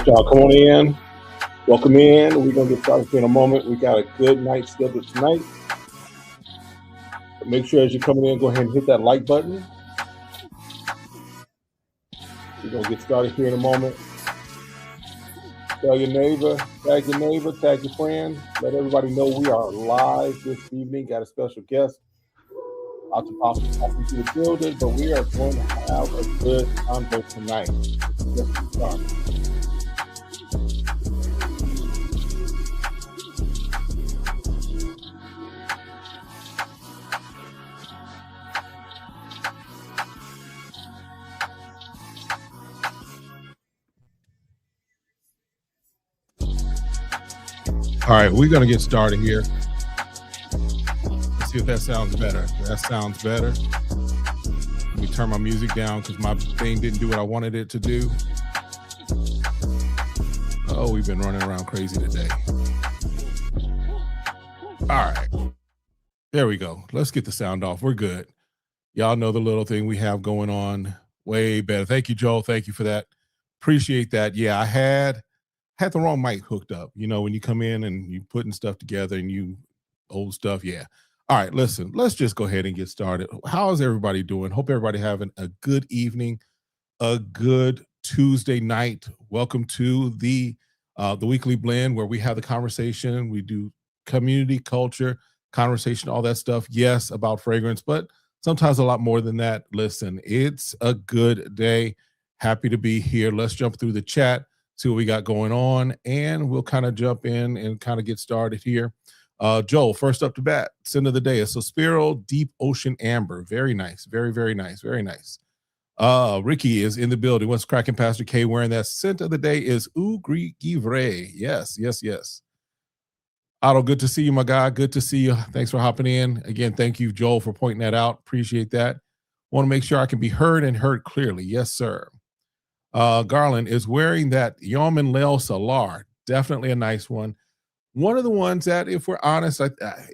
right, y'all, come on in. Welcome in. We're going to get started here in a moment. We got a good night scheduled tonight. But make sure as you're coming in, go ahead and hit that like button. We're going to get started here in a moment. Tell your neighbor, tag your friend. Let everybody know we are live this evening. Got a special guest. Lots of popping to the building, but we are going to have a good convo tonight. Let's get started. All right, we're going to get started here. Let's see if that sounds better. That sounds better. Let me turn my music down because my thing didn't do what I wanted it to do. Oh, we've been running around crazy today. All right. There we go. Let's get the sound off. We're good. Y'all know the little thing we have going on. Way better. Thank you, Joel. Thank you for that. Appreciate that. Yeah, I had the wrong mic hooked up. You know, when you come in and you putting stuff together and you old stuff. Yeah. All right, listen, let's just go ahead and get started. How's everybody doing? Hope everybody having a good evening, a good Tuesday night. Welcome to the weekly blend where we have the conversation. We do community, culture, conversation, all that stuff. Yes, about fragrance, but sometimes a lot more than that. Listen, it's a good day. Happy to be here. Let's jump through the chat, see what we got going on, and we'll kind of jump in and kind of get started here. Joel, first up to bat, scent of the day is Sospiro Deep Ocean Amber. Very nice. Very, very nice. Very nice. Ricky is in the building. What's cracking, Pastor K? Wearing that scent of the day is Eau Gris Givre. Yes, yes, yes. Otto, good to see you, my guy. Good to see you. Thanks for hopping in. Again, thank you, Joel, for pointing that out. Appreciate that. Want to make sure I can be heard and heard clearly. Yes, sir. Garland is wearing that Yeoman Lel Salar. Definitely a nice one. One of the ones that, if we're honest,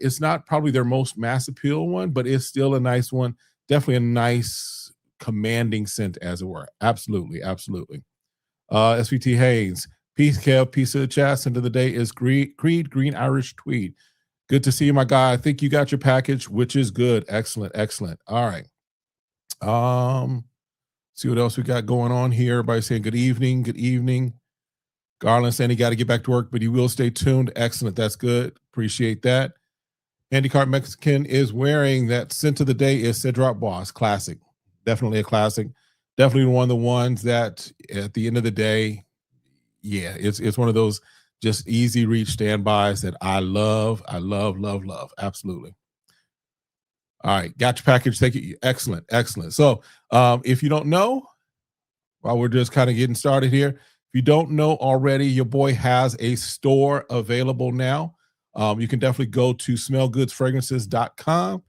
it's not probably their most mass appeal one, but it's still a nice one. Definitely a nice commanding scent, as it were. Absolutely, absolutely. SVT Haynes, peace, Kev, piece of the chat. Scent of the day is Creed Green Irish Tweed. Good to see you, my guy. I think you got your package, which is good. Excellent, excellent. All right. See what else we got going on here. Everybody saying good evening, good evening. Garland saying he got to get back to work, but he will stay tuned. Excellent. That's good. Appreciate that. Andy Cart Mexican is wearing that scent of the day is Cedroc Boss. Classic. Definitely a classic. Definitely one of the ones that at the end of the day, yeah, it's one of those just easy reach standbys that I love. I love, love, love. Absolutely. All right. Got your package. Thank you. Excellent. Excellent. So if you don't know, while we're just kind of getting started here, if you don't know already, your boy has a store available now. You can definitely go to smellgoodzfragrances.com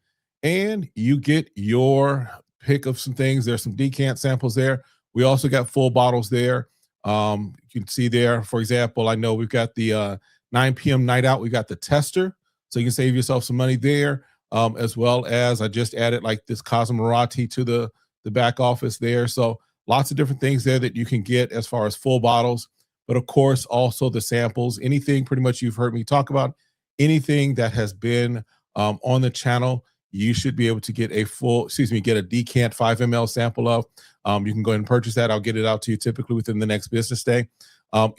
and you get your pick of some things. There's some decant samples there. We also got full bottles there. You can see there, for example, I know we've got the 9 p.m. night out. We got the tester, so you can save yourself some money there, as well as I just added like this Cosmorati to the back office there. So lots of different things there that you can get as far as full bottles, but of course also the samples, anything pretty much you've heard me talk about, anything that has been on the channel, you should be able to get get a decant 5 ml sample of. You can go ahead and purchase that. I'll get it out to you typically within the next business day.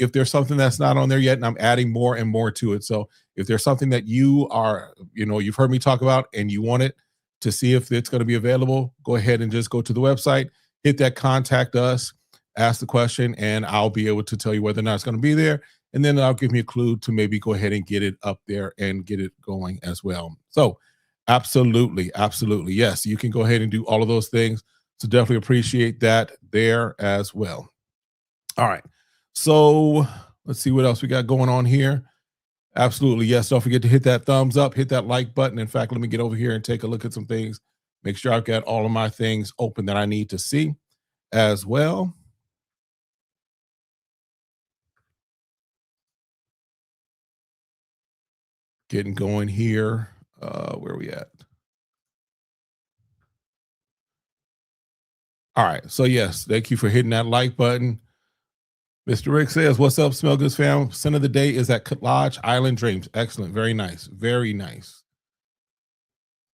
If there's something that's not on there yet, and I'm adding more and more to it. So if there's something that you are, you've heard me talk about and you want it to see if it's going to be available, go ahead and just go to the website, hit that contact us, ask the question, and I'll be able to tell you whether or not it's going to be there. And then that'll give me a clue to maybe go ahead and get it up there and get it going as well. So absolutely, absolutely. Yes, you can go ahead and do all of those things. So definitely appreciate that there as well. All right. So let's see what else we got going on here. Absolutely. Yes. Don't forget to hit that thumbs up, hit that like button. In fact, let me get over here and take a look at some things. Make sure I've got all of my things open that I need to see as well. Getting going here. Where are we at? All right. So yes, thank you for hitting that like button. Mr. Rick says, "What's up, Smell Goods fam? Scent of the day is at Lodge Island Dreams. Excellent, very nice, very nice."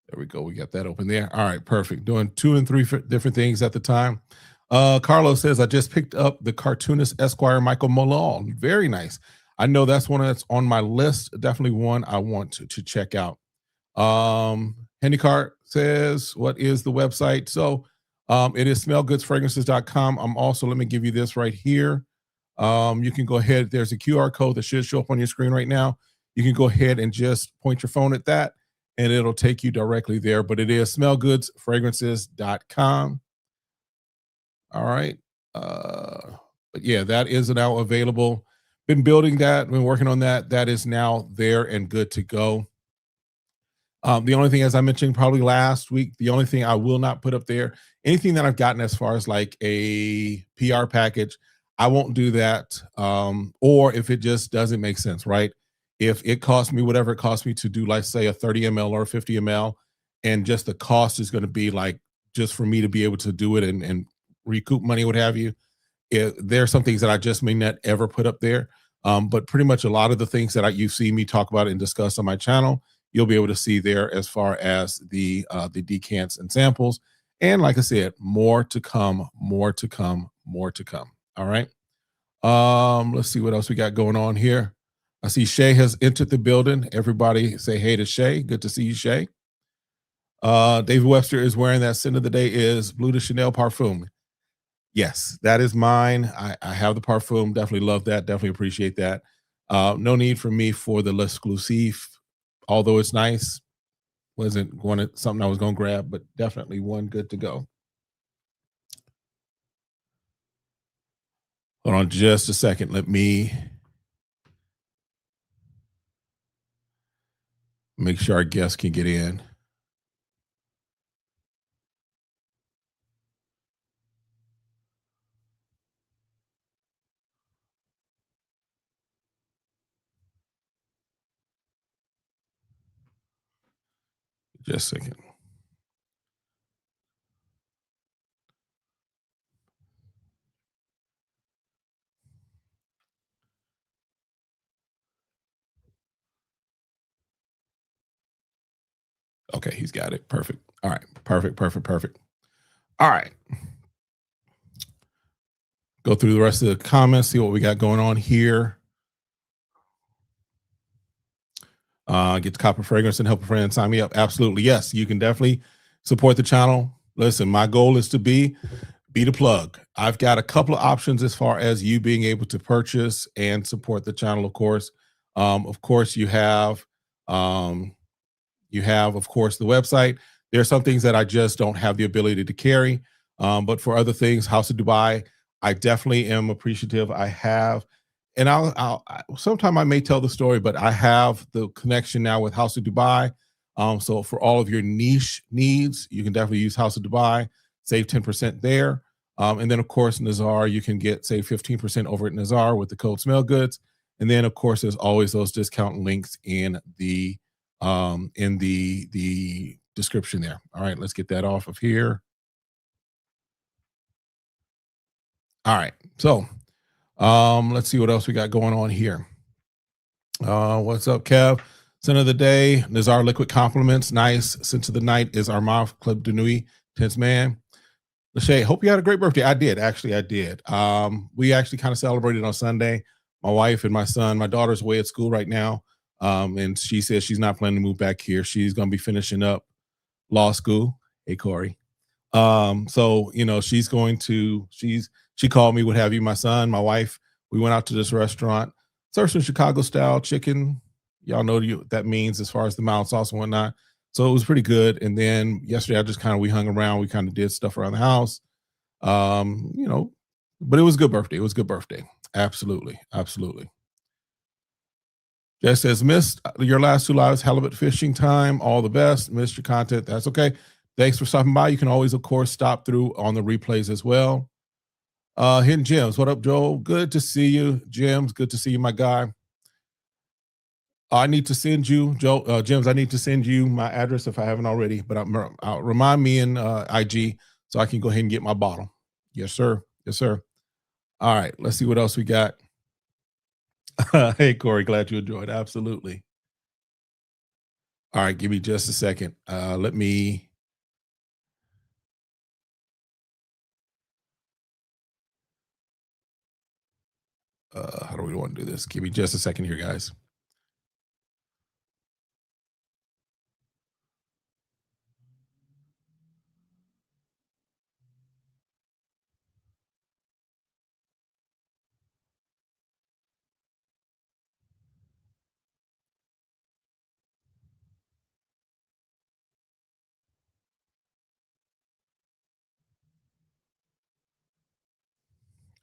There we go. We got that open there. All right, perfect. Doing 2 and 3 different things at the time. Carlos says, "I just picked up the cartoonist Esquire Michael Malone. Very nice. I know that's one that's on my list. Definitely one I want to check out." Hendycart says, "What is the website?" So it is smellgoodsfragrances.com. I'm also, let me give you this right here. You can go ahead. There's a QR code that should show up on your screen right now. You can go ahead and just point your phone at that, and it'll take you directly there. But it is smellgoodsfragrances.com. All right. But yeah, that is now available. Been building that, been working on that. That is now there and good to go. The only thing, as I mentioned probably last week, the only thing I will not put up there, anything that I've gotten as far as like a PR package, I won't do that. Or if it just doesn't make sense, right? If it costs me whatever it costs me to do, like say a 30 ml or 50 ml, and just the cost is going to be like just for me to be able to do it and recoup money, what have you. There are some things that I just may not ever put up there. But pretty much a lot of the things that you see me talk about and discuss on my channel, you'll be able to see there as far as the decants and samples. And like I said, more to come, more to come, more to come. All right. Let's see what else we got going on here. I see Shay has entered the building. Everybody say hey to Shay. Good to see you, Shay. David Webster is wearing that. Scent of the day is Blue de Chanel Parfum. Yes, that is mine. I have the parfum. Definitely love that. Definitely appreciate that. No need for me for the L'Exclusif, although it's nice. Wasn't going to something I was going to grab, but definitely one good to go. Hold on just a second. Let me make sure our guests can get in. Just a second. Okay, he's got it. Perfect. All right. Perfect. All right. Go through the rest of the comments, see what we got going on here. Get the copper fragrance and help a friend sign me up. Absolutely. Yes, you can definitely support the channel. Listen, my goal is to be the plug. I've got a couple of options as far as you being able to purchase and support the channel, of course. You have of course, the website. There are some things that I just don't have the ability to carry. But for other things, House of Dubai, I definitely am appreciative. I have, and sometime I may tell the story, but I have the connection now with House of Dubai. So for all of your niche needs, you can definitely use House of Dubai, save 10% there. And then of course, Nazar, you can get save 15% over at Nazar with the code SmellGoodz. And then of course, there's always those discount links in the description there. All right, let's get that off of here. All right, so let's see what else we got going on here. What's up, Kev? Scent of the day, Nazar Liquid Compliments. Nice. Scent of the night is Armand Club de Nuit, Tense Man. Lachey, hope you had a great birthday. I did. Actually, I did. We actually kind of celebrated on Sunday. My wife and my son, my daughter's away at school right now. And she says she's not planning to move back here. She's going to be finishing up law school. Hey, Corey. So, you know, she called me, what have you, my son, my wife. We went out to this restaurant, served some Chicago style chicken. Y'all know what that means as far as the mild sauce and whatnot. So it was pretty good. And then yesterday, we hung around. We kind of did stuff around the house. You know, but it was a good birthday. It was a good birthday. Absolutely. Absolutely. Jess says, missed your last 2 lives, halibut fishing time. All the best. Missed your content. That's okay. Thanks for stopping by. You can always, of course, stop through on the replays as well. Hidden Gems. What up, Joel? Good to see you. Gems, good to see you, my guy. I need to send you, Joe, Gems, I need to send you my address if I haven't already, but I'll remind me in IG so I can go ahead and get my bottle. Yes, sir. Yes, sir. All right, let's see what else we got. Hey, Corey, glad you enjoyed. Absolutely. All right, give me just a second. Let me. How do we want to do this? Give me just a second here, guys.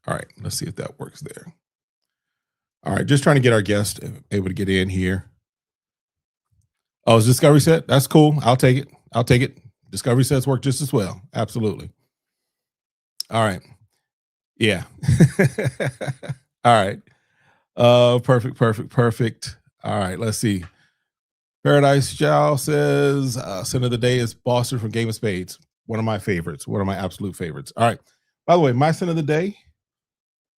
All right, let's see if that works there. All right, just trying to get our guest able to get in here. Oh, is Discovery set? That's cool. I'll take it. I'll take it. Discovery sets work just as well. Absolutely. All right. Yeah. All right. Perfect, perfect, perfect. All right, let's see. Paradise Chow says, sin of the day is Boston from Game of Spades. One of my favorites. One of my absolute favorites. All right. By the way, my sin of the day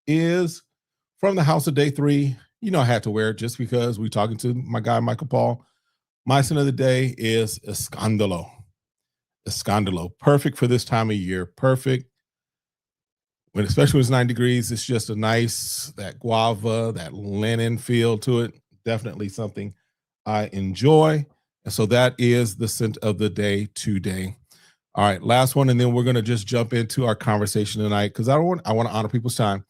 is from the house of day 3. You know, I had to wear it just because we're talking to my guy, Michael Paul. My sin of the day is Escandalo. Escandalo. Perfect for this time of year. Perfect. Especially when it's 9 degrees, it's just a nice, that guava, that linen feel to it. Definitely something I enjoy. And so that is the scent of the day today. All right, last one, and then we're going to just jump into our conversation tonight because I want to honor people's time.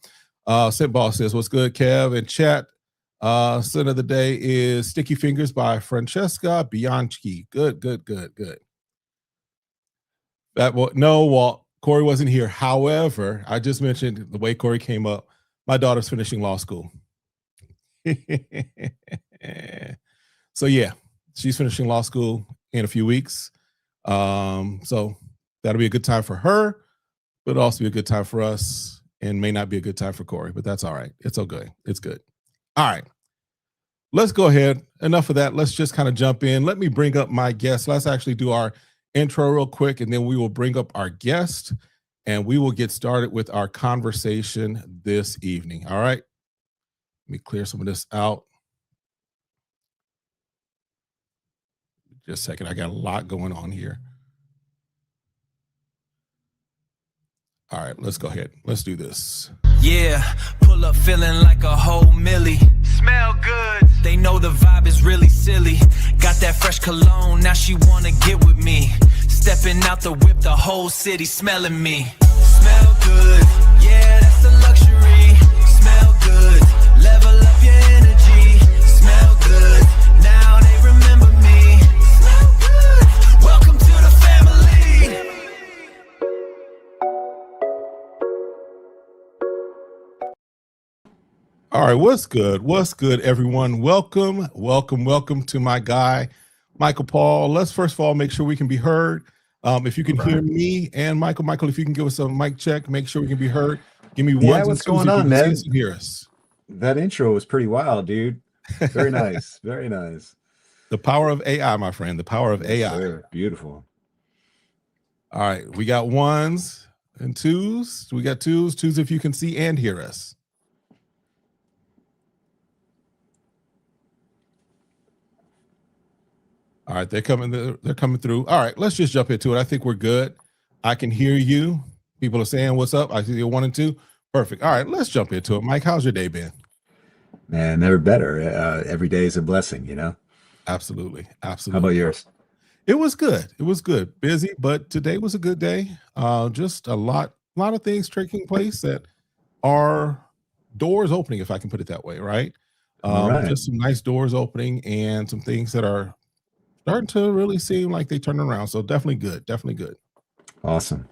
Scent Boss says, what's good, Kev? And chat, scent of the day is Sticky Fingers by Francesca Bianchi. Good, good, good, good. No, Walt, Corey wasn't here. However, I just mentioned the way Corey came up. My daughter's finishing law school. So yeah, she's finishing law school in a few weeks. So that'll be a good time for her, but it'll also be a good time for us, and may not be a good time for Corey, but that's all right. It's okay. It's good. All right. Let's go ahead. Enough of that. Let's just kind of jump in. Let me bring up my guest. Let's actually do our intro real quick, and then we will bring up our guest, and we will get started with our conversation this evening. All right. Let me clear some of this out. Just a second. I got a lot going on here. All right, let's go ahead. Let's do this. Yeah, pull up feeling like a whole millie. Smell good. They know the vibe is really silly. Got that fresh cologne, now she wanna get with me. Stepping out the whip, the whole city smelling me. Smell good, yeah, that's the luxury. Smell good, level up your energy. Smell good, now they remember me. Smell good, welcome to the family. All right, what's good? What's good, everyone? Welcome, welcome, welcome to my guy, Michael Paul. Let's first of all make sure we can be heard. If you can hear me and Michael, if you can give us a mic check, make sure we can be heard. Give me one. Yeah, what's going on, man? Hear us. That intro was pretty wild, dude. Very nice, very nice. The power of AI, my friend. The power of AI. Sir. Beautiful. All right, we got ones and twos. We got twos if you can see and hear us. All right, they're coming through. All right, let's just jump into it. I think we're good. I can hear you. People are saying what's up. I see you 1 and 2. Perfect. All right, let's jump into it. Mike, how's your day been? Man, never better. Every day is a blessing, you know? Absolutely. Absolutely. How about yours? It was good. It was good. Busy, but today was a good day. Just a lot of things taking place that are doors opening, if I can put it that way, right? Right. Just some nice doors opening and some things that are starting to really seem like they turn around. So definitely good. Definitely good. Awesome.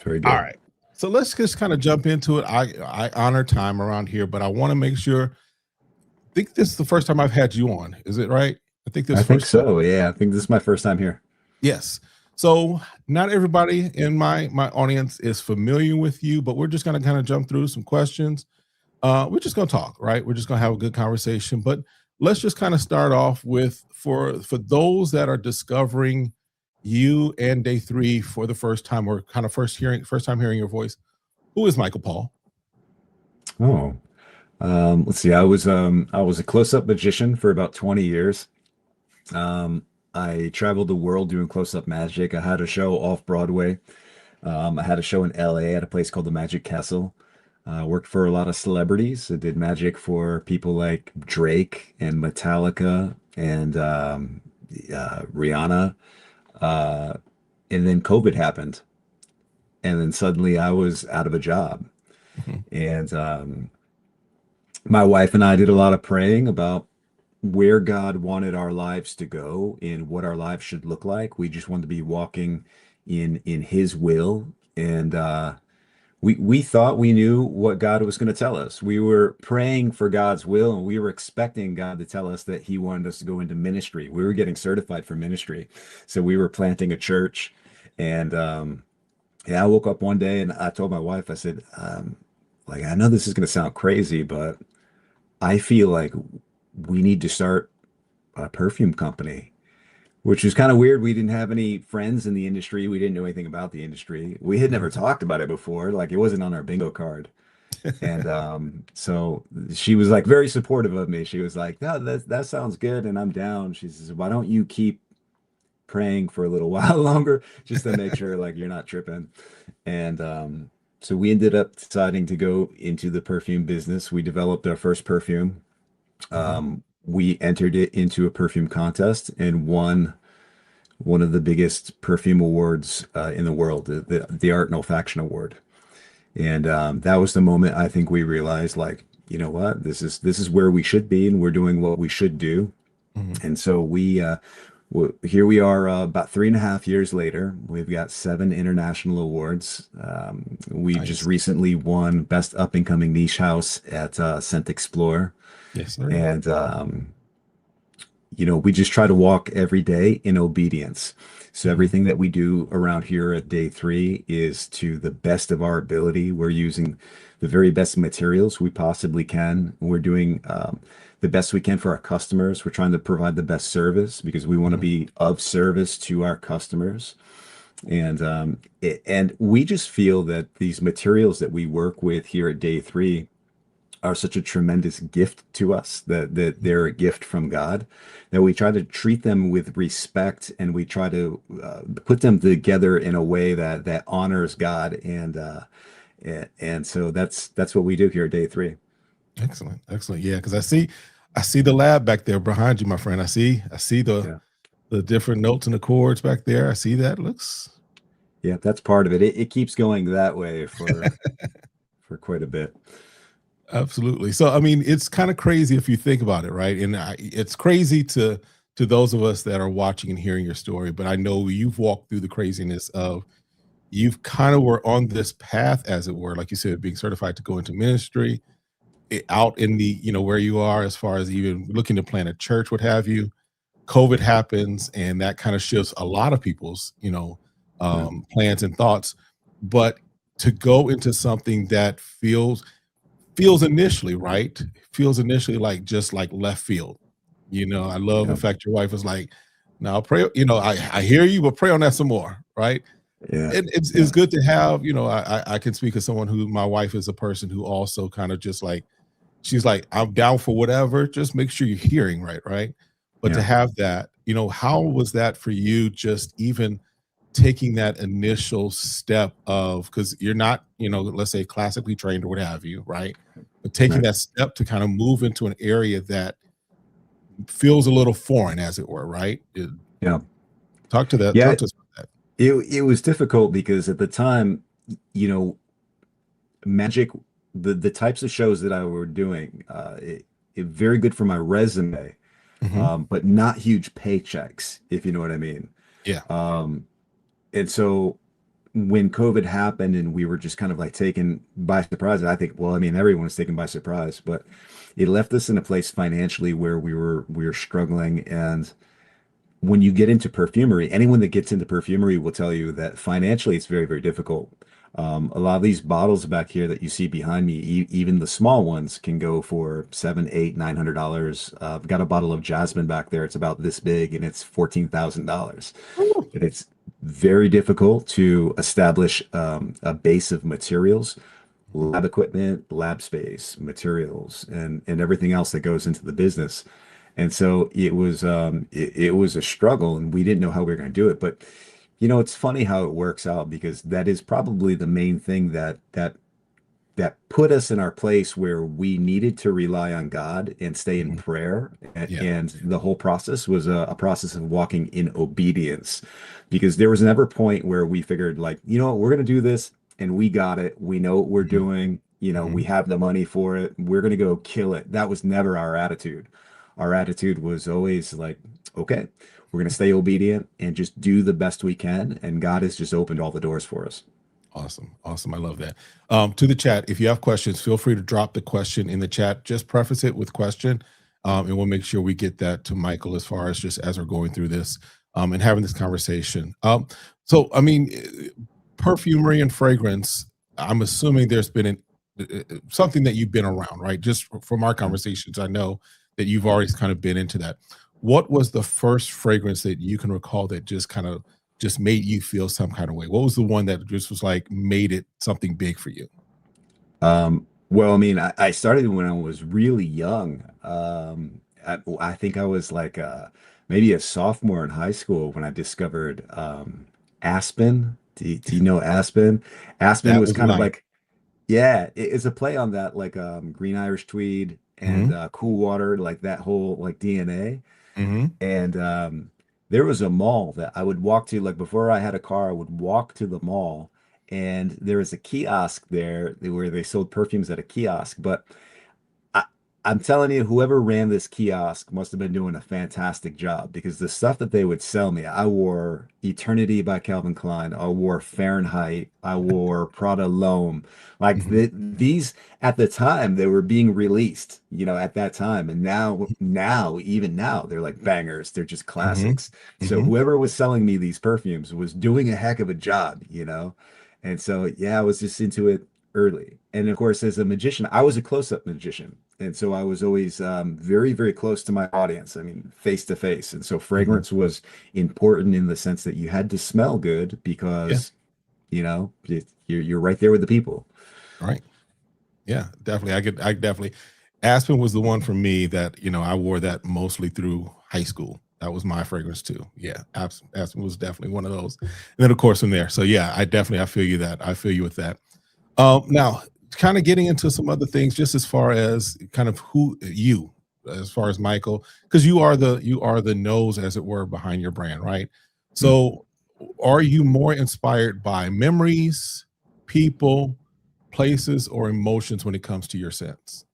Very good. All right. So let's just kind of jump into it. I honor time around here, but I want to make sure. I think this is the first time I've had you on. Is it right? I think so. Yeah, I think this is my first time here. Yes. So not everybody in my audience is familiar with you, but we're just going to kind of jump through some questions. We're just going to talk, right? We're just going to have a good conversation, but let's just kind of start off with, for those that are discovering you and day 3 for the first time, or kind of first time hearing your voice, who is Michael Paul? Oh, let's see. I was a close-up magician for about 20 years. I traveled the world doing close-up magic. I had a show off Broadway. I had a show in LA at a place called the Magic Castle. Worked for a lot of celebrities. I did magic for people like Drake and Metallica and Rihanna. Uh, and then COVID happened, and then suddenly I was out of a job. Mhm. And my wife and I did a lot of praying about where God wanted our lives to go and what our lives should look like. We just wanted to be walking in His will, and we thought we knew what God was going to tell us. We were praying for God's will, and we were expecting God to tell us that He wanted us to go into ministry. We were getting certified for ministry, so we were planting a church, and yeah, I woke up one day and I told my wife, I said, like, I know this is going to sound crazy, but I feel like we need to start a perfume company, which was kind of weird. We didn't have any friends in the industry. We didn't know anything about the industry. We had never talked about it before. Like it wasn't on our bingo card. And so she was like very supportive of me. She was like, "No, that sounds good, and I'm down." She says, "Why don't you keep praying for a little while longer just to make sure like you're not tripping?" And so we ended up deciding to go into the perfume business. We developed our first perfume. Mhm. We entered it into a perfume contest and won one of the biggest perfume awards in the world, the Art and Olfaction Award. And that was the moment I think we realized, like, you know what, this is where we should be, and we're doing what we should do. Mhm. And so here we are about 3.5 years later. We've got 7 international awards. We just Nice. recently won Best Up and Coming Niche House at Scent Explore. Yes, sir. And we just try to walk every day in obedience. So Mhm. everything that we do around here at day three is to the best of our ability. We're using the very best materials we possibly can. We're doing the best we can for our customers. We're trying to provide the best service because we want to Mhm. be of service to our customers. And we just feel that these materials that we work with here at day three are such a tremendous gift to us, that they're a gift from God, that we try to treat them with respect, and we try to put them together in a way that honors God, and so that's what we do here at day three. Excellent. Excellent. Yeah, because I see the lab back there behind you, my friend. I see Yeah, the different notes and the chords back there. I see that. Looks yeah, that's part of it. It keeps going that way for quite a bit. absolutely. So I mean, it's kind of crazy if you think about it, right? And it's crazy to those of us that are watching and hearing your story, but I know you've walked through the craziness of you've kind of were on this path, as it were, like you said, being certified to go into ministry, out in the where you are as far as even looking to plant a church, what have you. COVID happens, and that kind of shifts a lot of people's Yeah, plans and thoughts. But to go into something that feels initially right, feels initially like just like left field. I love the yeah, fact your wife was like, "Now pray." I hear you, but pray on that some more, right? yeah, And it's yeah, good to have. I can speak as someone who my wife is a person who also kind of just like she's like, I'm down for whatever. Just make sure you're hearing right, right? But to yeah. have that, how was that for you? Just even taking that initial step of because you're not, let's say classically trained or what have you, right? But taking Right. that step to kind of move into an area that feels a little foreign, as it were, right? Yeah. Talk to that. Yeah, Talk to us about it was difficult because at the time, you know, magic, the types of shows that I were doing, it very good for my resume, that. Hmm. but not huge paychecks, if you know what I mean. Yeah. Um, and so when COVID happened and we were just kind of like taken by surprise, I think, well, I mean, everyone was taken by surprise, but it left us in a place financially where we were struggling. And when you get into perfumery, anyone that gets into perfumery will tell you that financially it's very, very difficult. A lot of these bottles back here that you see behind me, even the small ones, can go for seven, eight, $900. I've got a bottle of jasmine back there. It's about this big, and it's $14,000. Woo. And it's very difficult to establish a base of materials. lab equipment, lab space, materials, and everything else that goes into the business. And so it was a struggle, and we didn't know how we were going to do it. But it's funny how it works out, because that is probably the main thing that put us in our place where we needed to rely on God and stay in Mhm. prayer. Yeah. And the whole process was a process of walking in obedience, because there was never a point where we figured, like, we're going to do this and we got it. We know what we're Mhm. doing. We Mhm. have the money for it. We're going to go kill it. That was never our attitude. Our attitude was always like, okay, we're going to stay obedient and just do the best we can. And God has just opened all the doors for us. Awesome. Awesome. I love that. To the chat, if you have questions, feel free to drop the question in the chat. Just preface it with question, and we'll make sure we get that to Michael as far as just as we're going through this and having this conversation. So, I mean, perfumery and fragrance, I'm assuming there's been something that you've been around, right? Just from our conversations, I know that you've already kind of been into that. What was the first fragrance that you can recall that just kind of just made you feel some kind of way? What was the one that just was like made it something big for you? Well, I mean, I started when I was really young. I think I was like maybe a sophomore in high school when I discovered Aspen. Do you know Aspen? Aspen That was was kind of mine. like, yeah, it's a play on that, like Green Irish Tweed and Hmm. Cool Water, like that whole like DNA. Hmm. And there was a mall that I would walk to, like before I had a car, I would walk to the mall, and there was a kiosk there where they sold perfumes at a kiosk. But I, I'm telling you, whoever ran this kiosk must have been doing a fantastic job, because the stuff that they would sell me, I wore Eternity by Calvin Klein, I wore Fahrenheit, I wore Prada L'Homme. Like Hmm. these at the time they were being released, at that time, and even now they're like bangers. They're just Hmm. classics. So Hmm. whoever was selling me these perfumes was doing a heck of a job. And so yeah, I was just into it early. And of course, as a magician, I was a close-up magician. And so I was always very, very close to my audience. I mean, face to face. And so Hmm. fragrance was important in the sense that you had to smell good, Yeah. because, you're right there with the people. Right. Yeah, definitely. I definitely, Aspen was the one for me that, I wore that mostly through high school. That was my fragrance too. Yeah. Aspen was definitely one of those. And then of course from there. So yeah, I feel you that. I feel you with that. Now, kind of getting into some other things, just as far as kind of who you, as far as Michael, because you are the nose, as it were, behind your brand, right? Mm. So, are you more inspired by memories, people, places, or emotions when it comes to your scents?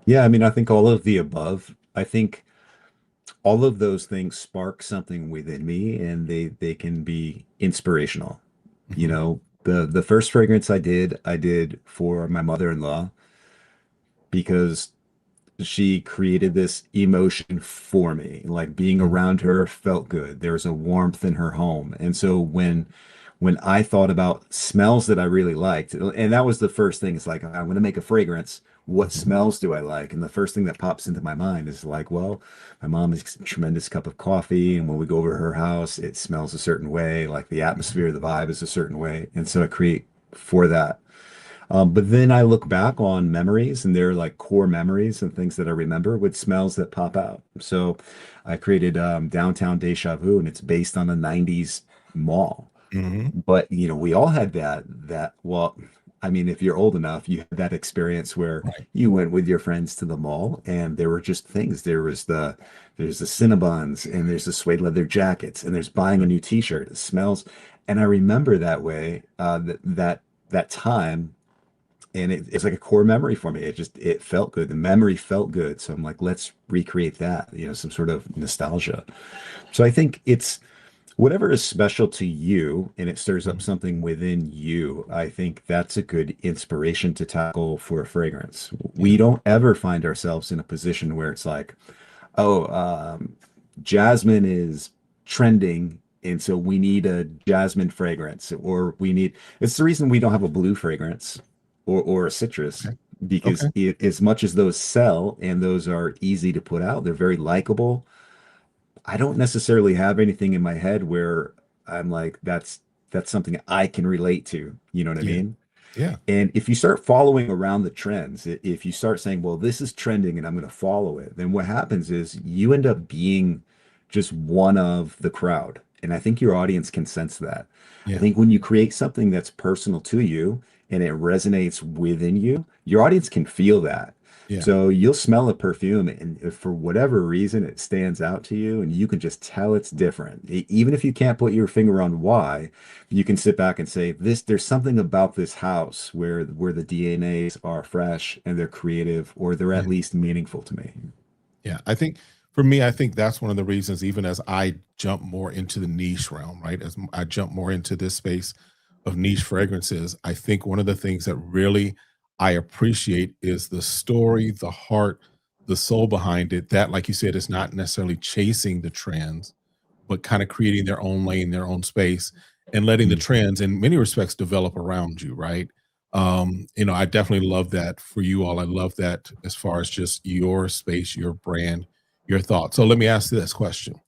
Yeah, I mean, I think all of the above. I think all of those things spark something within me, and they can be inspirational. Hmm. The first fragrance I did for my mother-in-law, because she created this emotion for me. Like, being Hmm. around her felt good. There was a warmth in her home. And so when I thought about smells that I really liked, and that was the first thing, it's like, I'm going to make a fragrance. What Hmm. smells do I like? And the first thing that pops into my mind is like, well, my mom makes a tremendous cup of coffee. And when we go over to her house, it smells a certain way. Like the Hmm. atmosphere, the vibe is a certain way. And so I create for that. But then I look back on memories, and they're like core memories and things that I remember with smells that pop out. So I created Downtown Deja Vu, and it's based on a 90s mall. Hmm. But we all had well, I mean, if you're old enough, you had that experience where Right. you went with your friends to the mall, and there were just things. There's the Cinnabons, and there's the suede leather jackets, and there's buying a new t-shirt. It smells. And I remember that way, that time, and it's like a core memory for me. It felt good. The memory felt good. So I'm like, let's recreate that, some sort of nostalgia. So I think it's whatever is special to you, and it stirs up Mhm. something within you. I think that's a good inspiration to tackle for a fragrance. Yeah. We don't ever find ourselves in a position where it's like, oh, jasmine is trending, and so we need a jasmine fragrance, or it's the reason we don't have a blue fragrance or a citrus, Okay. because Okay. as much as those sell and those are easy to put out, they're very likable. I don't necessarily have anything in my head where I'm like, that's something I can relate to. You know what I Yeah. mean? Yeah. And if you start following around the trends, if you start saying, well, this is trending and I'm going to follow it, then what happens is you end up being just one of the crowd. And I think your audience can sense that. I Yeah. think when you create something that's personal to you and it resonates within you, your audience can feel that. Yeah. So you'll smell a perfume, and if for whatever reason it stands out to you, and you can just tell it's different. Even if you can't put your finger on why, you can sit back and say, this, there's something about this house where the DNAs are fresh and they're creative, or they're Yeah. at least meaningful to me. Yeah, I think for me, I think that's one of the reasons, even as I jump more into the niche realm, right? As I jump more into this space of niche fragrances, I think one of the things that really I appreciate is the story, the heart, the soul behind it. That, like you said, is not necessarily chasing the trends, but kind of creating their own lane, their own space, and letting the Mm. trends, in many respects, develop around you, right? I definitely love that for you all. I love that as far as just your space, your brand, your thoughts. So let me ask you this question.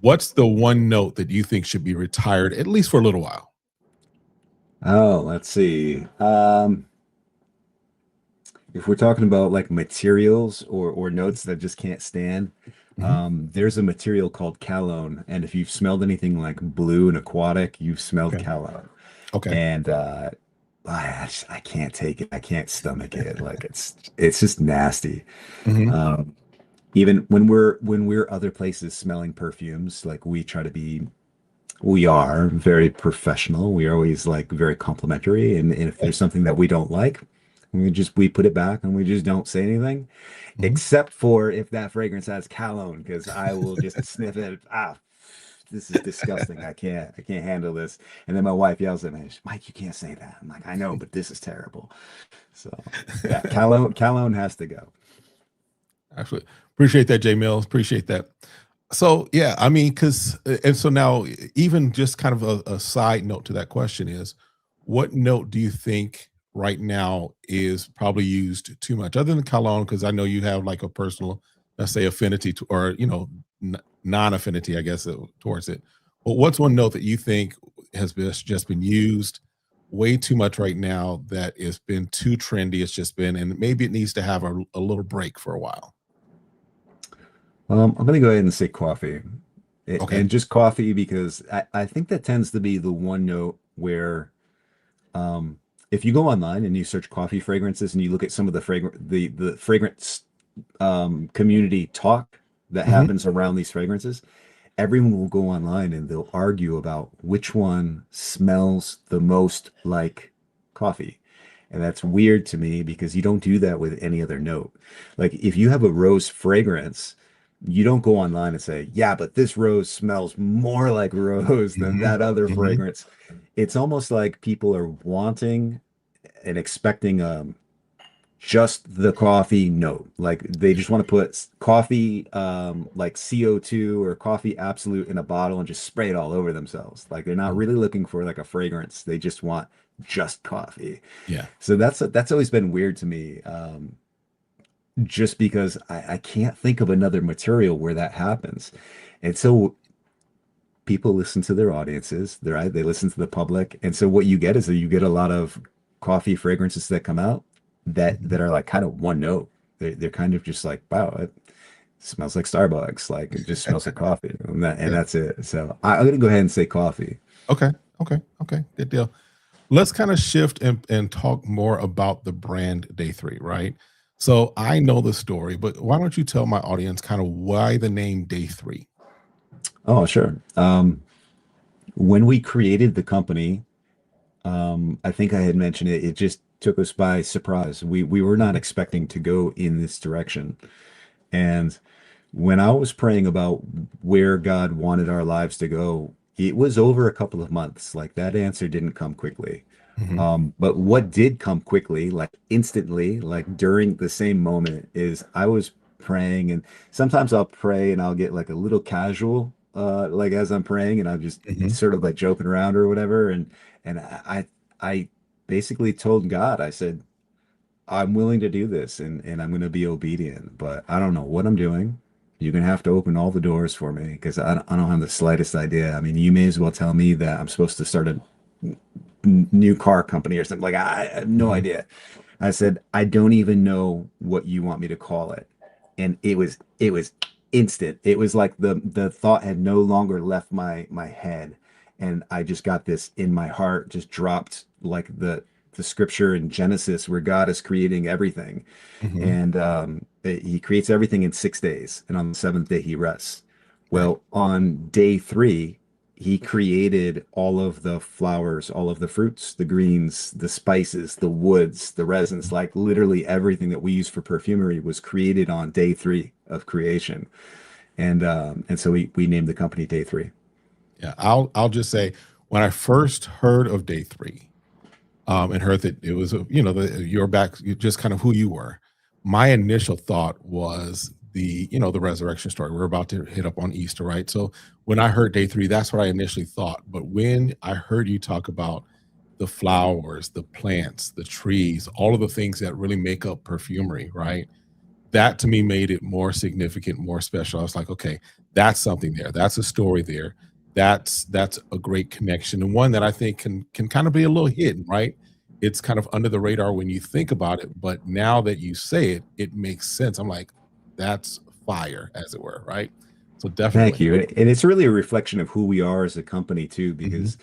What's the one note that you think should be retired, at least for a little while? Oh, let's see. If we're talking about like materials or notes that just can't stand, Mhm. there's a material called cologne, and if you've smelled anything like blue and aquatic, you've smelled Okay. cologne. Okay. And I can't take it. I can't stomach it. Like it's just nasty. Mhm. Um, Even when we're other places smelling perfumes, like we are very professional. We are always like very complimentary. And if Okay. there's something that we don't like, we put it back and we just don't say anything, Mhm. except for if that fragrance has cologne, because I will just sniff it. Ah, this is disgusting. I can't handle this. And then my wife yells at me, Mike, you can't say that. I'm like, I know, but this is terrible. So yeah, cologne has to go. Actually, appreciate that, Jay Mills. Appreciate that. So yeah, I mean, because and so now, even just kind of a side note to that question is, what note do you think right now is probably used too much, other than cologne? Because I know you have like a personal, let's say, affinity to, or non-affinity, I guess, towards it. But what's one note that you think has been just been used way too much right now, that has been too trendy? It's just been, and maybe it needs to have a little break for a while. I'm gonna go ahead and say coffee. Okay. And just coffee because I think that tends to be the one note where if you go online and you search coffee fragrances and you look at some of the fragrance community talk that Hmm. happens around these fragrances, everyone will go online and they'll argue about which one smells the most like coffee. And that's weird to me because you don't do that with any other note. Like if you have a rose fragrance, you don't go online and say, yeah, but this rose smells more like rose than Hmm. that other Hmm. fragrance. It's almost like people are wanting and expecting just the coffee note. Like they just want to put coffee like CO2 or coffee absolute in a bottle and just spray it all over themselves. Like they're not really looking for like a fragrance. They just want just coffee. Yeah. So that's always been weird to me. Just because I can't think of another material where that happens. And so people listen to their audiences, they listen to the public. And so what you get is that you get a lot of coffee fragrances that come out that Mhm. are like kind of one note. They're kind of just like, wow, it smells like Starbucks. Like it just smells like coffee. And Yeah. that's it. So I'm gonna go ahead and say coffee. Okay. Okay. Okay. Good deal. Let's kind of shift and talk more about the brand Day Three, right? So I know the story, but why don't you tell my audience kind of why the name Day Three? Oh, sure. When we created the company, I think I had mentioned it. It just took us by surprise. We were not Mhm. expecting to go in this direction. And when I was praying about where God wanted our lives to go, it was over a couple of months. Like that answer didn't come quickly. Mhm. But what did come quickly, like instantly, like during the same moment, is I was praying, and sometimes I'll pray and I'll get like a little casual, like as I'm praying, and I'm just Mhm. sort of like joking around or whatever. And I basically told God, I said, I'm willing to do this and I'm going to be obedient, but I don't know what I'm doing. You're going to have to open all the doors for me because I don't have the slightest idea. I mean, you may as well tell me that I'm supposed to start new car company or something. Like, I have no Mhm. idea. I said, I don't even know what you want me to call it. And it was instant. It was like the thought had no longer left my head. And I just got this in my heart, just dropped like the scripture in Genesis where God is creating everything. Mhm. And he creates everything in 6 days, and on the seventh day he rests. Right. Well, on day three, he created all of the flowers, all of the fruits, the greens, the spices, the woods, the resins, like literally everything that we use for perfumery was created on day three of creation. And so we named the company Day Three. Yeah, I'll just say when I first heard of day three, and heard that it was, your back, just kind of who you were. My initial thought was the resurrection story. We're about to hit up on Easter, right? So when I heard day three, that's what I initially thought. But when I heard you talk about the flowers, the plants, the trees, all of the things that really make up perfumery, right? That to me made it more significant, more special. I was like, okay, that's something there. That's a story there. That's a great connection, and one that I think can kind of be a little hidden, right? It's kind of under the radar when you think about it, but now that you say it, it makes sense. I'm like, that's fire, as it were, right? So Thank definitely. you. And it's really a reflection of who we are as a company too, Mhm. because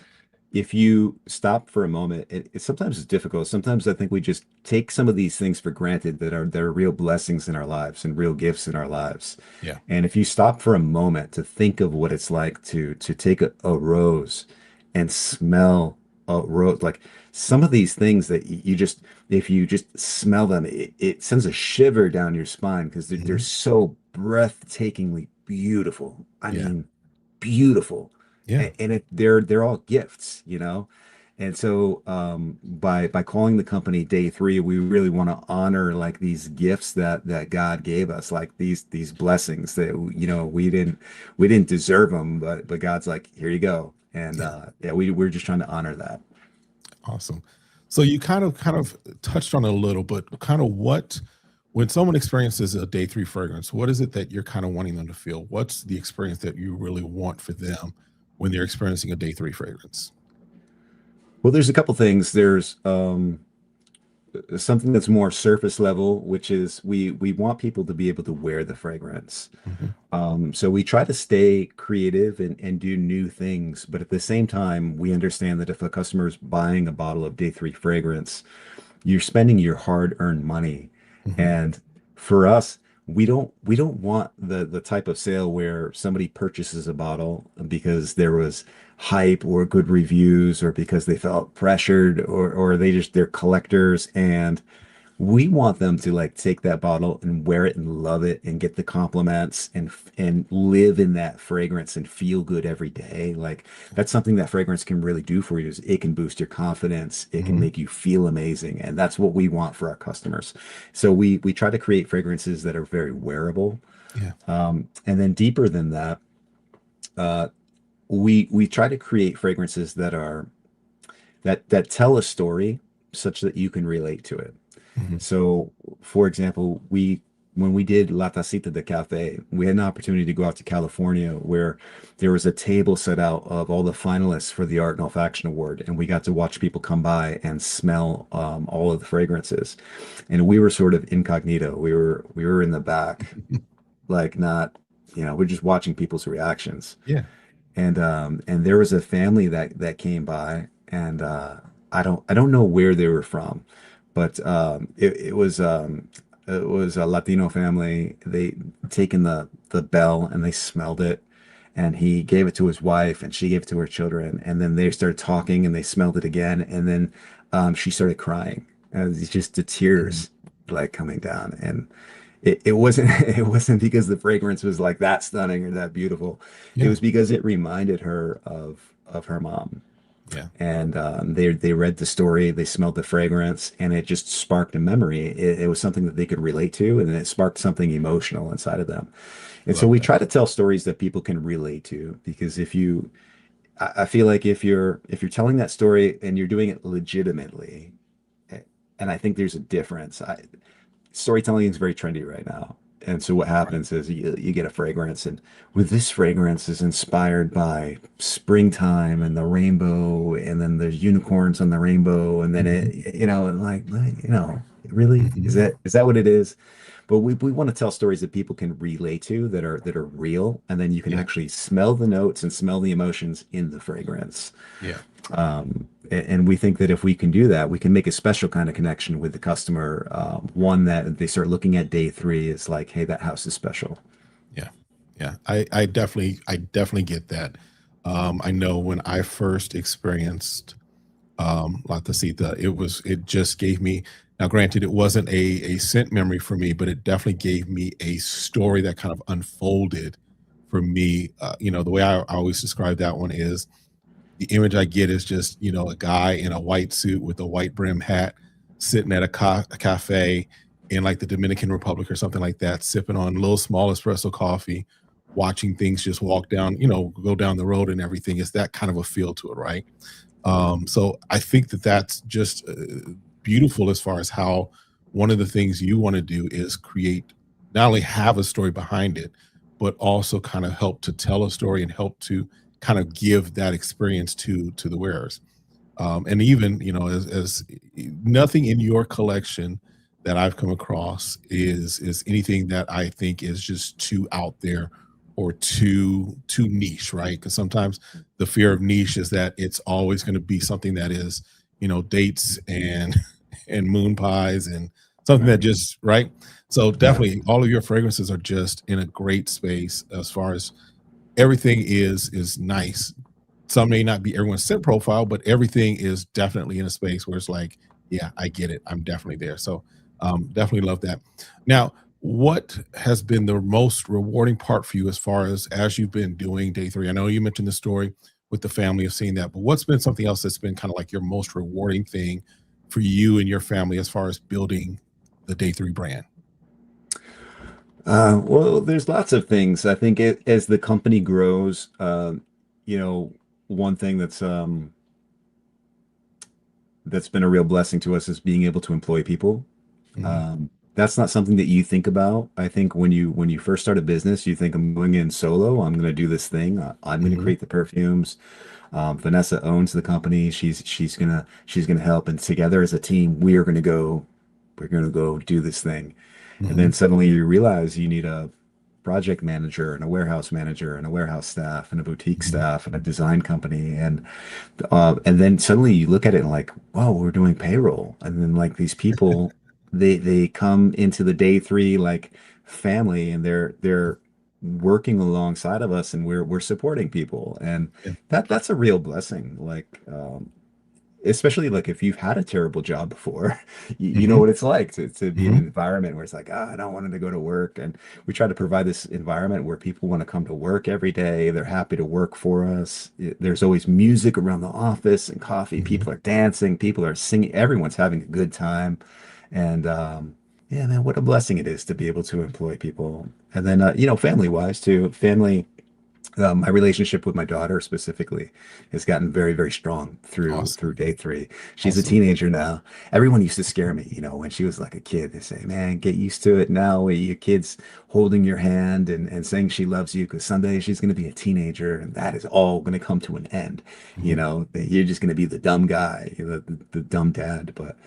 if you stop for a moment, it sometimes it's difficult. Sometimes I think we just take some of these things for granted that are real blessings in our lives and real gifts in our lives. Yeah. And if you stop for a moment to think of what it's like to take a rose and smell a rose, like some of these things that you just, if you just smell them, it sends a shiver down your spine because they're Mhm. so breathtakingly beautiful. I Yeah. mean, beautiful. Yeah. And they're all gifts, you know. And so by calling the company Day Three, we really want to honor like these gifts that God gave us, like these blessings that we didn't deserve them, but God's like, here you go. And Yeah. yeah, we're just trying to honor that. Awesome. So you kind of touched on it a little, but kind of what when someone experiences a day three fragrance, what is it that you're kind of wanting them to feel? What's the experience that you really want for them when they're experiencing a day three fragrance? Well, there's a couple things. There's something that's more surface level, which is we want people to be able to wear the fragrance. Mhm. So we try to stay creative and do new things, but at the same time, we understand that if a customer is buying a bottle of Day Three fragrance, you're spending your hard-earned money. Mhm. And for us, we don't want the type of sale where somebody purchases a bottle because there was hype or good reviews or because they felt pressured or they're collectors, and we want them to like take that bottle and wear it and love it and get the compliments and live in that fragrance and feel good every day. Like that's something that fragrance can really do for you is it can boost your confidence, it can Mhm. make you feel amazing, and that's what we want for our customers. So we try to create fragrances that are very wearable. Yeah. And then deeper than that, uh, we try to create fragrances that tell a story such that you can relate to it. Mhm. So, for example, when we did La Tacita de Cafe, we had an opportunity to go out to California where there was a table set out of all the finalists for the Art and Olfaction Award, and we got to watch people come by and smell all of the fragrances. And we were sort of incognito. We were in the back, like not, we're just watching people's reactions. Yeah. And there was a family that came by, and I don't know where they were from, but it was a Latino family. They taken the bell and they smelled it, and he gave it to his wife, and she gave it to her children, and then they started talking, and they smelled it again, and then she started crying, and it's just the Mhm. tears like coming down, and it wasn't it wasn't because the fragrance was like that stunning or that beautiful. It Yeah. was because it reminded her of her mom. Yeah. And they read the story, they smelled the fragrance, and it just sparked a memory. It was something that they could relate to, and it sparked something emotional inside of them. And so Love we that. try to tell stories that people can relate to, because I feel like if you're telling that story and you're doing it legitimately, and I think there's a difference. Storytelling is very trendy right now. And so what happens is you get a fragrance, and with this fragrance is inspired by springtime and the rainbow, and then there's unicorns on the rainbow, and then Mhm. it, and really, is Mhm. that what it is? But we want to tell stories that people can relate to, that are real, and then you can Yeah. actually smell the notes and smell the emotions in the fragrance. Yeah. And we think that if we can do that, we can make a special kind of connection with the customer. One that they start looking at day three is like, hey, that house is special. Yeah. Yeah. I definitely get that. I know when I first experienced La Tacita, it just gave me, now granted, it wasn't a scent memory for me, but it definitely gave me a story that kind of unfolded for me. The way I always describe that one is, the image I get is just, a guy in a white suit with a white brim hat sitting at a cafe in like the Dominican Republic or something like that, sipping on a little small espresso coffee, watching things just walk down, go down the road and everything. It's that kind of a feel to it, right? So I think that that's just beautiful, as far as how one of the things you want to do is create, not only have a story behind it, but also kind of help to tell a story and help to kind of give that experience to the wearers. And even, as nothing in your collection that I've come across is anything that I think is just too out there or too niche, right? Because sometimes the fear of niche is that it's always going to be something that is, dates and and moon pies and something that Right. just, right. So Yeah. definitely all of your fragrances are just in a great space, as far as everything is nice. Some may not be everyone's scent profile, but everything is definitely in a space where it's like, yeah, I get it. I'm definitely there. So definitely love that. Now, what has been the most rewarding part for you, as you've been doing day three? I know you mentioned the story with the family of seeing that, but what's been something else that's been kind of like your most rewarding thing for you and your family as far as building the day three brand? Well, there's lots of things. I think as the company grows, you know, one thing that's been a real blessing to us is being able to employ people. Mhm. That's not something that you think about. I think when you first start a business, you think I'm going in solo. I'm going to do this thing. I'm going to Mhm. create the perfumes. Vanessa owns the company. She's gonna help, and together as a team, we're gonna go do this thing. And then Mhm. suddenly you realize you need a project manager and a warehouse manager and a warehouse staff and a boutique Mhm. staff and a design company, and then suddenly you look at it and like, whoa, we're doing payroll. And then like these people, they come into the day three like family, and they're working alongside of us, and we're supporting people. And Yeah. that's a real blessing. Like especially like if you've had a terrible job before, you know Mhm. what it's like to be in an Mhm. environment where it's like, I don't want to go to work. And we try to provide this environment where people want to come to work every day. They're happy to work for us. There's always music around the office and coffee. Mhm. People are dancing, people are singing, everyone's having a good time. And yeah, man, what a blessing it is to be able to employ people. And then family wise too, my relationship with my daughter specifically has gotten very, very strong through Awesome. day three. She's a Awesome. teenager now. Everyone used to scare me, when she was like a kid. They say, "Man, get used to it now. Your kid's holding your hand and saying she loves you, because someday she's going to be a teenager, and that is all going to come to an end. Mhm. That you're just going to be the dumb guy, the dumb dad." But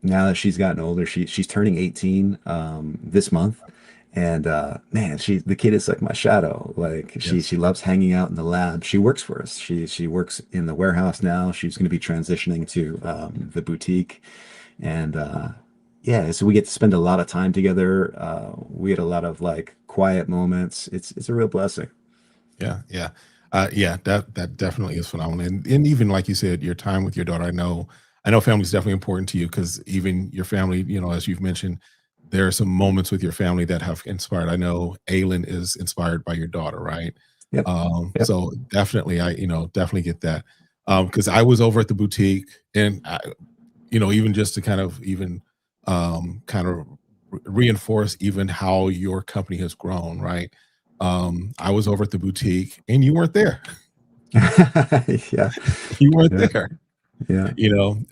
now that she's gotten older, she's turning 18 this month. And man, the kid is like my shadow. Like she Yes. loves hanging out in the lab. She works for us. She works in the warehouse now. She's going to be transitioning to the boutique, and yeah, so we get to spend a lot of time together. We had a lot of like quiet moments. It's a real blessing. Yeah, yeah. Yeah, that definitely is phenomenal. And even like you said, your time with your daughter, I know family is definitely important to you, because even your family, as you've mentioned, there are some moments with your family that have inspired. I know Aylin is inspired by your daughter, right? Yep. Yep. So definitely, definitely get that. Because I was over at the boutique, and even just to kind of even kind of reinforce even how your company has grown, right? I was over at the boutique and you weren't there. Yeah. You weren't Yeah. there. Yeah.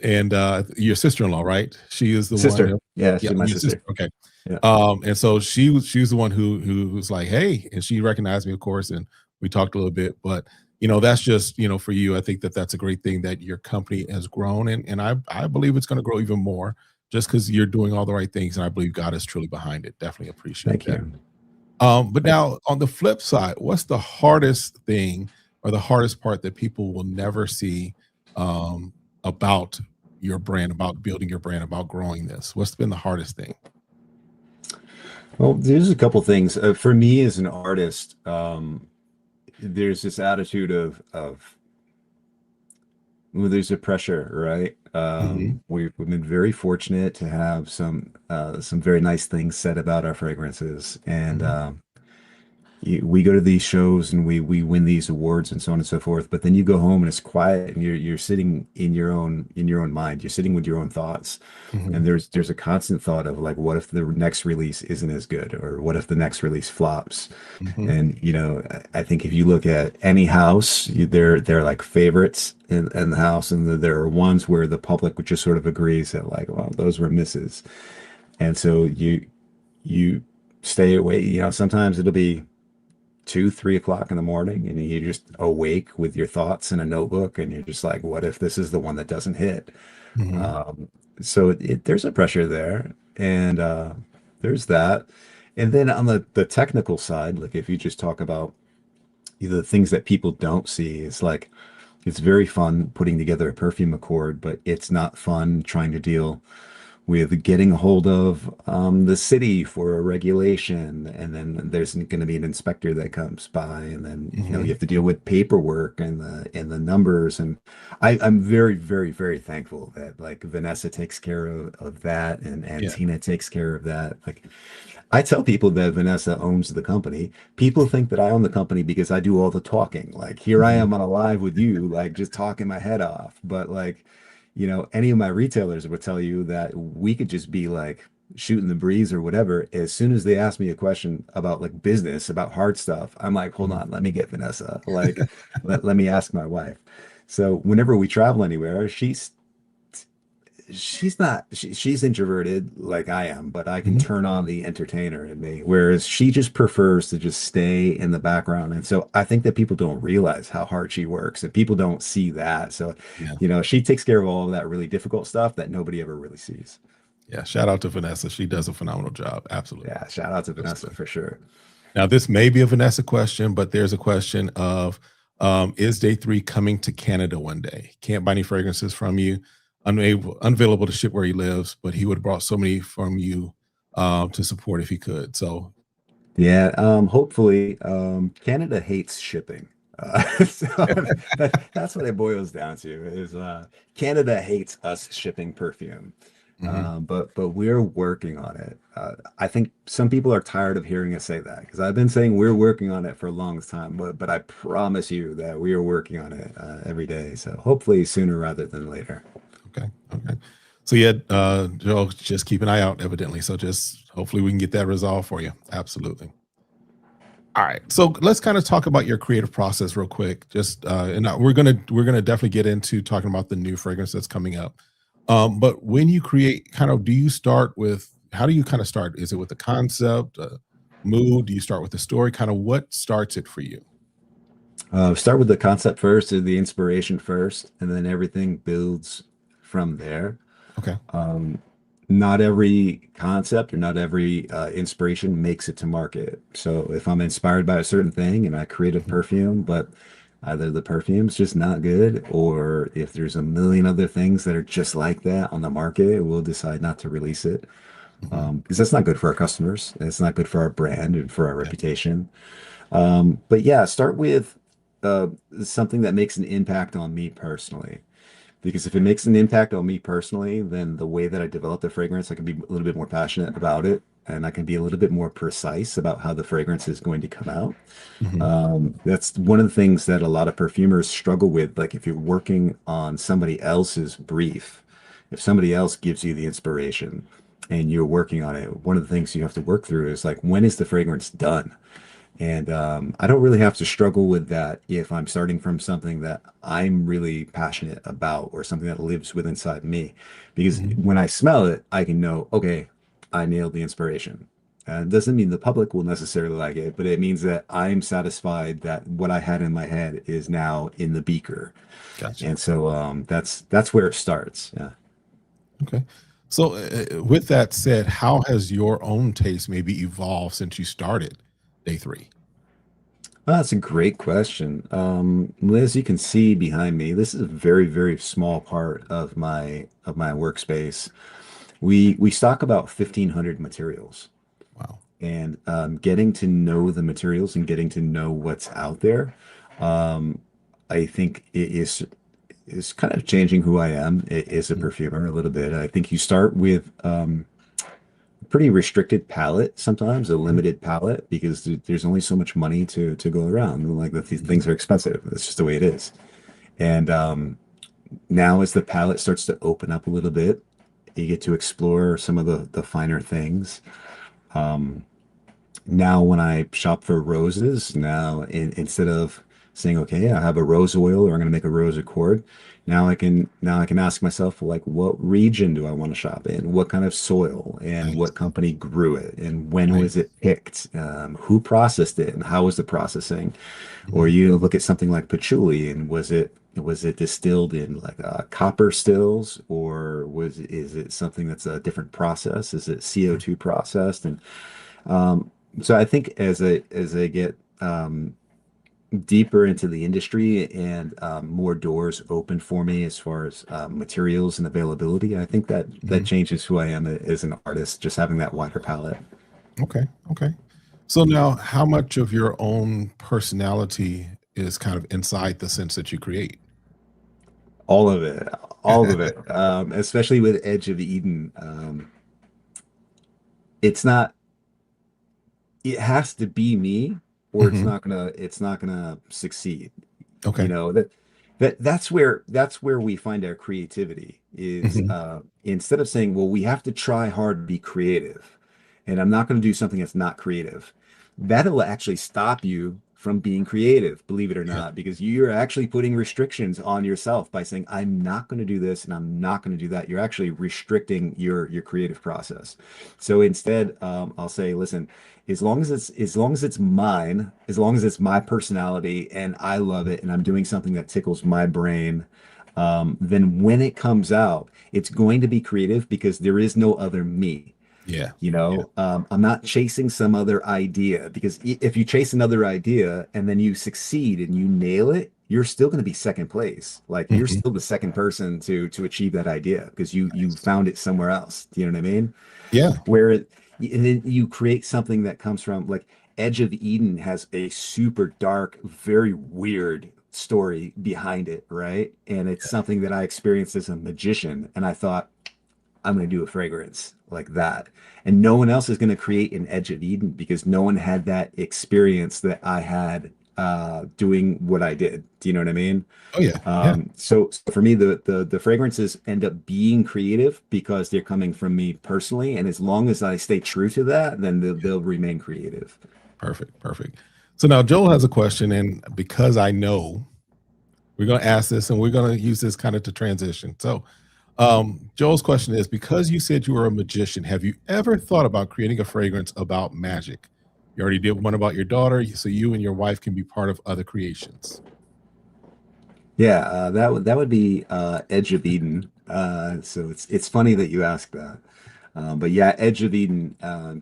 And your sister-in-law, right? She is the one. Sister. Yeah, Yeah, she's my your sister. sister. Okay. Yeah. And so she was the one who was like, "Hey," and she recognized me, of course, and we talked a little bit. But that's just for you. I think that that's a great thing that your company has grown, and I believe it's going to grow even more just because you're doing all the right things, and I believe God is truly behind it. Definitely appreciate Thank that. you. But now on the flip side, what's the hardest thing or the hardest part that people will never see about your brand, about building your brand, about growing this? What's been the hardest thing? Well, there's a couple things. For me as an artist, there's this attitude of well, there's a pressure, right? Hmm. We've been very fortunate to have some very nice things said about our fragrances, and Hmm. we go to these shows and we win these awards and so on and so forth. But then you go home and it's quiet and you're sitting in your own mind. You're sitting with your own thoughts, Hmm. and there's a constant thought of like, what if the next release isn't as good, or what if the next release flops? Hmm. And I think if you look at any house, they're like favorites in the house, and there are ones where the public just sort of agrees that like, well, those were misses. And so you stay away. Sometimes it'll be 2, 3 o'clock in the morning, and you're just awake with your thoughts in a notebook, and you're just like, what if this is the one that doesn't hit? Hmm. Um, so there's a pressure there, and there's that. And then on the technical side, like if you just talk about the things that people don't see, it's like it's very fun putting together a perfume accord, but it's not fun trying to deal with getting a hold of the city for a regulation, and then there's going to be an inspector that comes by, and then you Hmm. have to deal with paperwork and the numbers. And I'm very, very, very thankful that like Vanessa takes care of that, and Yeah. Tina takes care of that. Like I tell people that Vanessa owns the company. People think that I own the company because I do all the talking. Like here I Hmm. am on a live with you, like just talking my head off. But like, any of my retailers would tell you that we could just be like shooting the breeze or whatever. As soon as they ask me a question about like business, about hard stuff, I'm like, hold Hmm. on, let me get Vanessa. Like, let me ask my wife. So whenever we travel anywhere, she's not she's introverted like I am, but I can Hmm. turn on the entertainer in me, whereas she just prefers to just stay in the background. And so I think that people don't realize how hard she works, and people don't see that. So Yeah. she takes care of all of that really difficult stuff that nobody ever really sees. Yeah. Shout out to Vanessa. She does a phenomenal job. Absolutely. Yeah, shout out to Vanessa Absolutely. for sure. Now, this may be a Vanessa question, but there's a question of is day three coming to Canada one day? Can't buy any fragrances from you, unavailable to ship where he lives, but he would have brought so many from you to support if he could. So, Yeah, hopefully, Canada hates shipping. So that's what it boils down to is Canada hates us shipping perfume. mhm. But we're working on it. I think some people are tired of hearing us say that, because I've been saying we're working on it for a long time, but I promise you that we are working on it every day. So hopefully sooner rather than later. Okay. Okay. So, yeah, Joe, just keep an eye out, evidently. So, just hopefully we can get that resolved for you. Absolutely. All right, so let's kind of talk about your creative process real quick. Just we're gonna definitely get into talking about the new fragrance that's coming up. But when you create, kind of, do you start with how do you kind of start? Is it with the concept, mood? Do you start with the story? Kind of what starts it for you? Start with the concept first, or the inspiration first, and then everything builds from there. Okay. Um, Not every concept or not every inspiration makes it to market. So if I'm inspired by a certain thing and I create a Mhm. perfume, but either the perfume's just not good, or if there's a million other things that are just like that on the market, we'll decide not to release it. Mhm. Because that's not good for our customers. It's not good for our brand and for our Yeah. reputation. But yeah, start with uh, something that makes an impact on me personally. Because if it makes an impact on me personally, then the way that I develop the fragrance, I can be a little bit more passionate about it, and I can be a little bit more precise about how the fragrance is going to come out. Mhm. That's one of the things that a lot of perfumers struggle with. Like if you're working on somebody else's brief, if somebody else gives you the inspiration and you're working on it, one of the things you have to work through is like, when is the fragrance done? And I don't really have to struggle with that if I'm starting from something that I'm really passionate about or something that lives within inside me. Because Mhm. when I smell it, I can know, okay, I nailed the inspiration. It doesn't mean the public will necessarily like it, but it means that I'm satisfied that what I had in my head is now in the beaker. Gotcha. And so that's where it starts. Yeah. Okay. So, with that said, how has your own taste maybe evolved since you started day three? Well, that's a great question. As you can see behind me, this is a very, very small part of my workspace. We stock about 1,500 materials, Wow. and getting to know the materials and getting to know what's out there, um, I think it is kind of changing who I am as a Mhm. perfumer a little bit. I think you start with pretty restricted palette sometimes, a Mhm. limited palette because there's only so much money to go around. Like these Mhm. things are expensive. That's just the way it is. And now as the palette starts to open up a little bit, you get to explore some of the finer things. Um, Now when I shop for roses, now instead of saying, okay, I have a rose oil or I'm going to make a rose accord, now I can ask myself, like, what region do I want to shop in? What kind of soil and Nice. what company grew it and when Nice. was it picked? Who processed it and how was the processing? Or Mhm. you look at something like patchouli and was it distilled in like copper stills or was is it something that's a different process? Is it CO2 processed? And um, so I think as I get deeper into the industry and more doors open for me as far as materials and availability, I think that Mhm. changes who I am as an artist, just having that wider palette. Okay. Okay. So now, how much of your own personality is kind of inside the sense that you create? All of it, all of it, especially with Edge of Eden. It's not, it has to be me or it's Mhm. not gonna succeed. You Okay. know, that's where we find our creativity is Mhm. instead of saying, well, we have to try hard to be creative, and I'm not going to do something that's not creative. That'll actually stop you from being creative, believe it or Yeah. not, because you're actually putting restrictions on yourself by saying, I'm not going to do this and I'm not going to do that. You're actually restricting your creative process. So instead, I'll say, listen, as long as it's mine, as long as it's my personality and I love it and I'm doing something that tickles my brain, then when it comes out, it's going to be creative because there is no other me. Yeah. Yeah. I'm not chasing some other idea because if you chase another idea and then you succeed and you nail it, you're still going to be second place. Like you're Mhm. still the second person to achieve that idea because you Nice. found it somewhere else. Do you know what I mean? Yeah. Where and then you create something that comes from like Edge of Eden has a super dark, very weird story behind it, right? And it's something that I experienced as a magician, and I thought I'm going to do a fragrance like that. And no one else is going to create an Edge of Eden because no one had that experience that I had doing what I did. Do you know what I mean? Oh, yeah. Yeah. So for me, the fragrances end up being creative because they're coming from me personally, and as long as I stay true to that, then they'll remain creative. Perfect. Perfect. So now Joel has a question, and because I know we're going to ask this and we're going to use this kind of to transition. So, Joel's question is, because you said you were a magician, have you ever thought about creating a fragrance about magic? You already did one about your daughter, so you and your wife can be part of other creations. Yeah, that would be Edge of Eden. So it's funny that you asked that. But yeah, Edge of Eden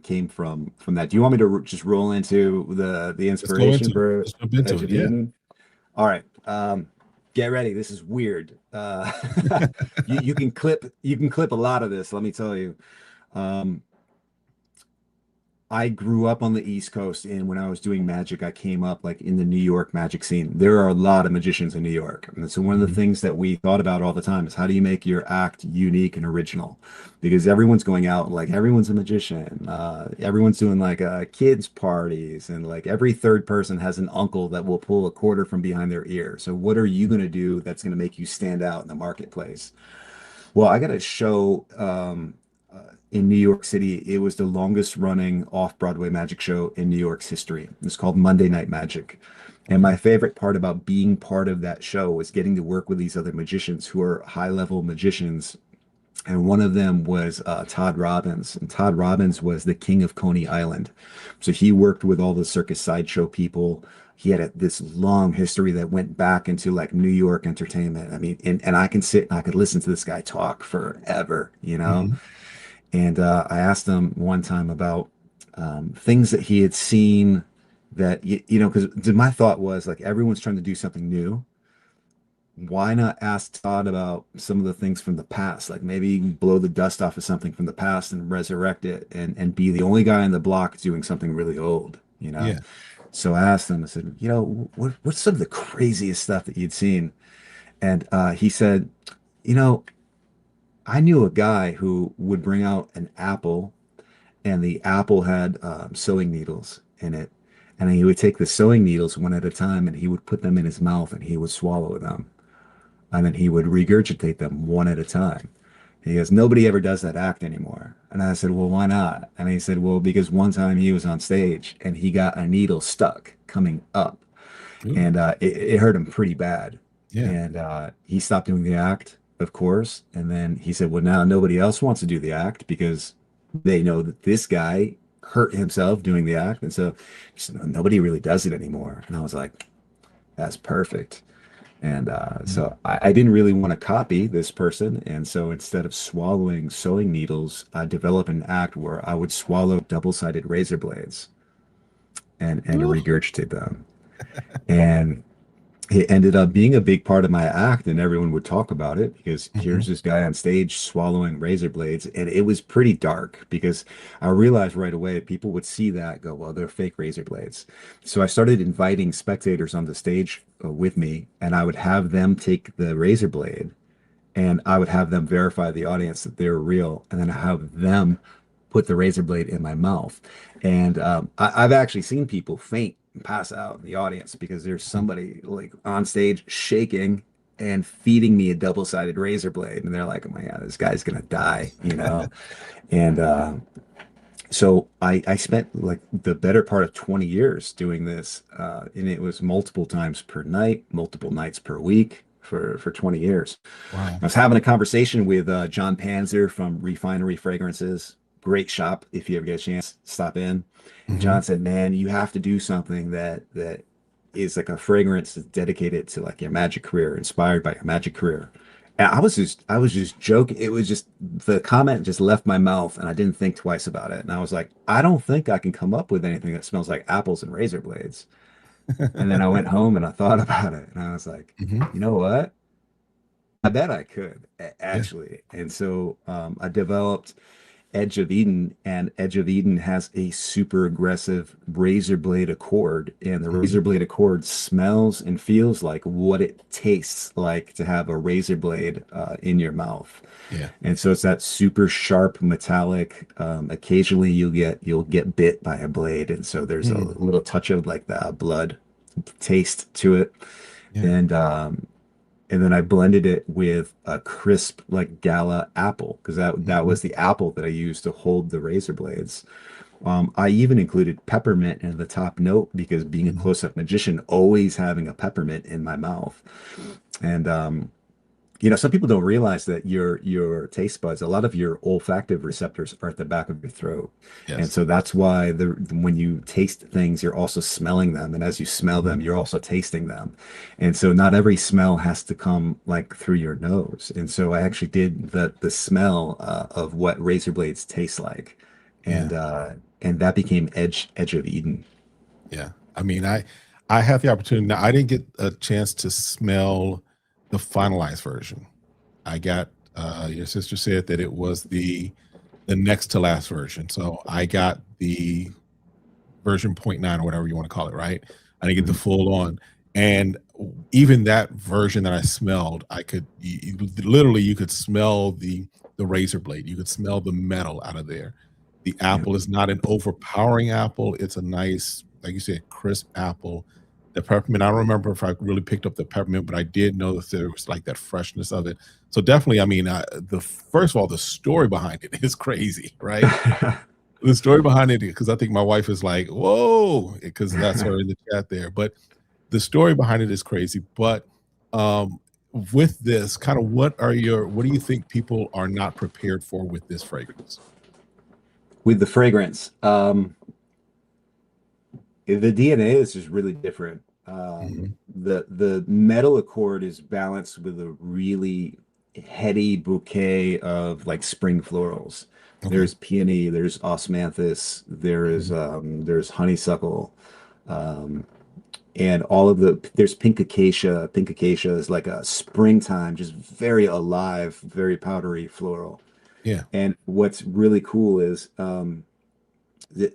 came from that. Do you want me to just roll into the Let's go inspiration into it. for Let's jump into Edge it. of Yeah. Eden? All right. Get ready. This is weird. You can clip a lot of this, let me tell you. Um, I grew up on the East Coast, and when I was doing magic, I came up like in the New York magic scene. There are a lot of magicians in New York. And so one of the Mhm. things that we thought about all the time is how do you make your act unique and original? Because everyone's going out, like everyone's a magician. Everyone's doing like kids parties, and like every third person has an uncle that will pull a quarter from behind their ear. So what are you going to do that's going to make you stand out in the marketplace? Well, I got to show in New York City. It was the longest running off-Broadway magic show in New York's history. It's called Monday Night Magic. And my favorite part about being part of that show was getting to work with these other magicians who are high-level magicians. And one of them was Todd Robbins. And Todd Robbins was the king of Coney Island. So he worked with all the circus sideshow people. He had this long history that went back into like New York entertainment. I mean, and I can sit and I could listen to this guy talk forever, you know? Mhm. And I asked him one time about things that he had seen that, you know, because my thought was like, everyone's trying to do something new. Why not ask Todd about some of the things from the past? Like maybe you can blow the dust off of something from the past and resurrect it and be the only guy in the block doing something really old, you know? Yeah. So I asked him, I said, you know, what's some of the craziest stuff that you'd seen? And he said, you know, I knew a guy who would bring out an apple, and the apple had sewing needles in it. And he would take the sewing needles one at a time and he would put them in his mouth and he would swallow them. And then he would regurgitate them one at a time. He goes, nobody ever does that act anymore. And I said, well, why not? And he said, well, because one time he was on stage and he got a needle stuck coming up, Ooh. and it hurt him pretty bad. Yeah. And he stopped doing the act, of course. And then he said, well, now nobody else wants to do the act because they know that this guy hurt himself doing the act. And so he said, nobody really does it anymore. And I was like, that's perfect. And so I didn't really want to copy this person. And so instead of swallowing sewing needles, I developed an act where I would swallow double-sided razor blades and Ooh. regurgitate them. And it ended up being a big part of my act, and everyone would talk about it because here's this guy on stage swallowing razor blades. And it was pretty dark because I realized right away people would see that, go, well, they're fake razor blades. So I started inviting spectators on the stage with me, and I would have them take the razor blade and I would have them verify the audience that they were real, and then I have them put the razor blade in my mouth. And I've actually seen people faint and pass out in the audience because there's somebody like on stage shaking and feeding me a double-sided razor blade, and they're like, oh my God, this guy's gonna die, you know. And so I spent like the better part of 20 years doing this, and it was multiple times per night, multiple nights per week for 20 years. Wow. I was having a conversation with John Panzer from Refinery Fragrances. Great shop. If you ever get a chance, stop in. And John said, man, you have to do something that is like a fragrance that's dedicated to like your magic career, inspired by your magic career. And I was just joking. It was just, the comment just left my mouth and I didn't think twice about it. And I was like, I don't think I can come up with anything that smells like apples and razor blades. And then I went home and I thought about it and I was like, you know what? I bet I could actually. And so I developed Edge of Eden, and Edge of Eden has a super aggressive razor blade accord, and the razor blade accord smells and feels like what it tastes like to have a razor blade in your mouth. Yeah. And so it's that super sharp metallic. Occasionally you'll get bit by a blade, and so there's a little touch of like the blood taste to it. Yeah. And then I blended it with a crisp like gala apple, because that was the apple that I used to hold the razor blades. I even included peppermint in the top note because being a close-up magician, always having a peppermint in my mouth. And you know, some people don't realize that your taste buds, a lot of your olfactive receptors are at the back of your throat. Yes. And so that's why when you taste things, you're also smelling them. And as you smell them, you're also tasting them. And so not every smell has to come like through your nose. And so I actually did the smell of what razor blades taste like. And that became Edge of Eden. Yeah. I mean, I had the opportunity. Now, I didn't get a chance to smell the finalized version. I got your sister said that it was the next to last version. So I got the version 0.9 or whatever you want to call it, right? I didn't get the full on. And even that version that I smelled, I could literally, you could smell the razor blade. You could smell the metal out of there. The apple is not an overpowering apple. It's a nice, like you said, crisp apple the peppermint. I don't remember if I really picked up the peppermint, but I did know that there was like that freshness of it. So definitely, I mean, the first of all, the story behind it is crazy, right? The story behind it, because I think my wife is like, "Whoa," because that's her in the chat there. But the story behind it is crazy. But um, with this, kind of, what do you think people are not prepared for with this fragrance? With the fragrance, the DNA is just really different. Mhm. The metal accord is balanced with a really heady bouquet of like spring florals. Okay. There's peony, there's osmanthus, Mhm. there's honeysuckle, um, and all of there's pink acacia. Pink acacia is like a springtime, just very alive, very powdery floral. Yeah. And what's really cool is that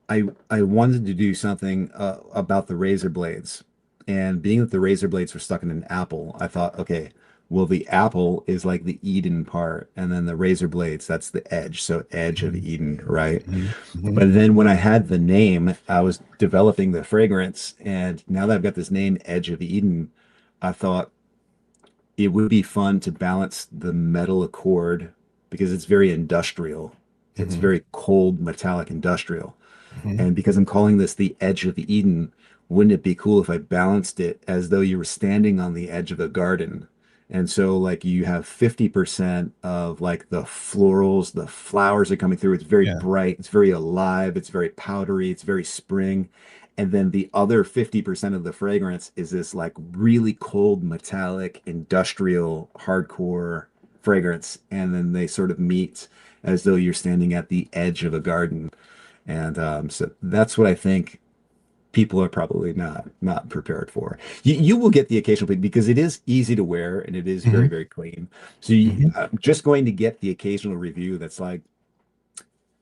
I wanted to do something about the razor blades, and being that the razor blades were stuck in an apple, I thought, okay, well, the apple is like the Eden part, and then the razor blades, that's the edge, so edge of Mhm. Eden, right? Mhm. Mhm. But then when I had the name, I was developing the fragrance, and now that I've got this name, Edge of Eden, I thought it would be fun to balance the metal accord because it's very industrial. It's Mhm. very cold, metallic, industrial. Mhm. And because I'm calling this the edge of Eden, wouldn't it be cool if I balanced it as though you were standing on the edge of a garden? And so, like, you have 50% of like the florals, the flowers are coming through. It's very Yeah. bright, it's very alive, it's very powdery, it's very spring. And then the other 50% of the fragrance is this like really cold, metallic, industrial, hardcore fragrance. And then they sort of meet as though you're standing at the edge of a garden. And so that's what I think people are probably not prepared for. You will get the occasional pick because it is easy to wear and it is very, Mhm. very clean. So Mhm. I'm just going to get the occasional review that's like,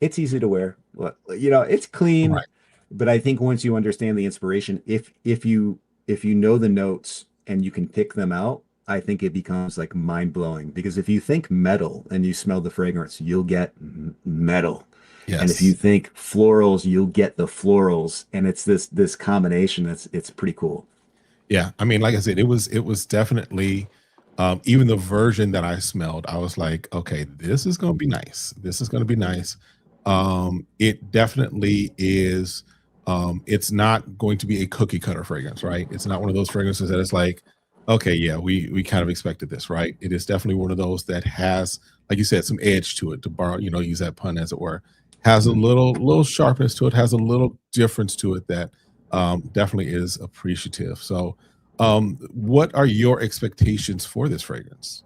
it's easy to wear. Well, you know, it's clean, Right. but I think once you understand the inspiration, if you know the notes and you can pick them out, I think it becomes like mind blowing because if you think metal and you smell the fragrance, you'll get metal. And if you Yes. think florals, you'll get the florals. And it's this combination that's it's pretty cool. Yeah, I mean, like I said, it was definitely even the version that I smelled, I was like, okay, this is gonna be nice. This is gonna be nice. It definitely is. It's not going to be a cookie cutter fragrance, right? It's not one of those fragrances that is like, okay, yeah, we kind of expected this, right? It is definitely one of those that has, like you said, some edge to it, to borrow, use that pun as it were. Has a Mhm. little sharpness to it, has a little difference to it that definitely is appreciative. So what are your expectations for this fragrance?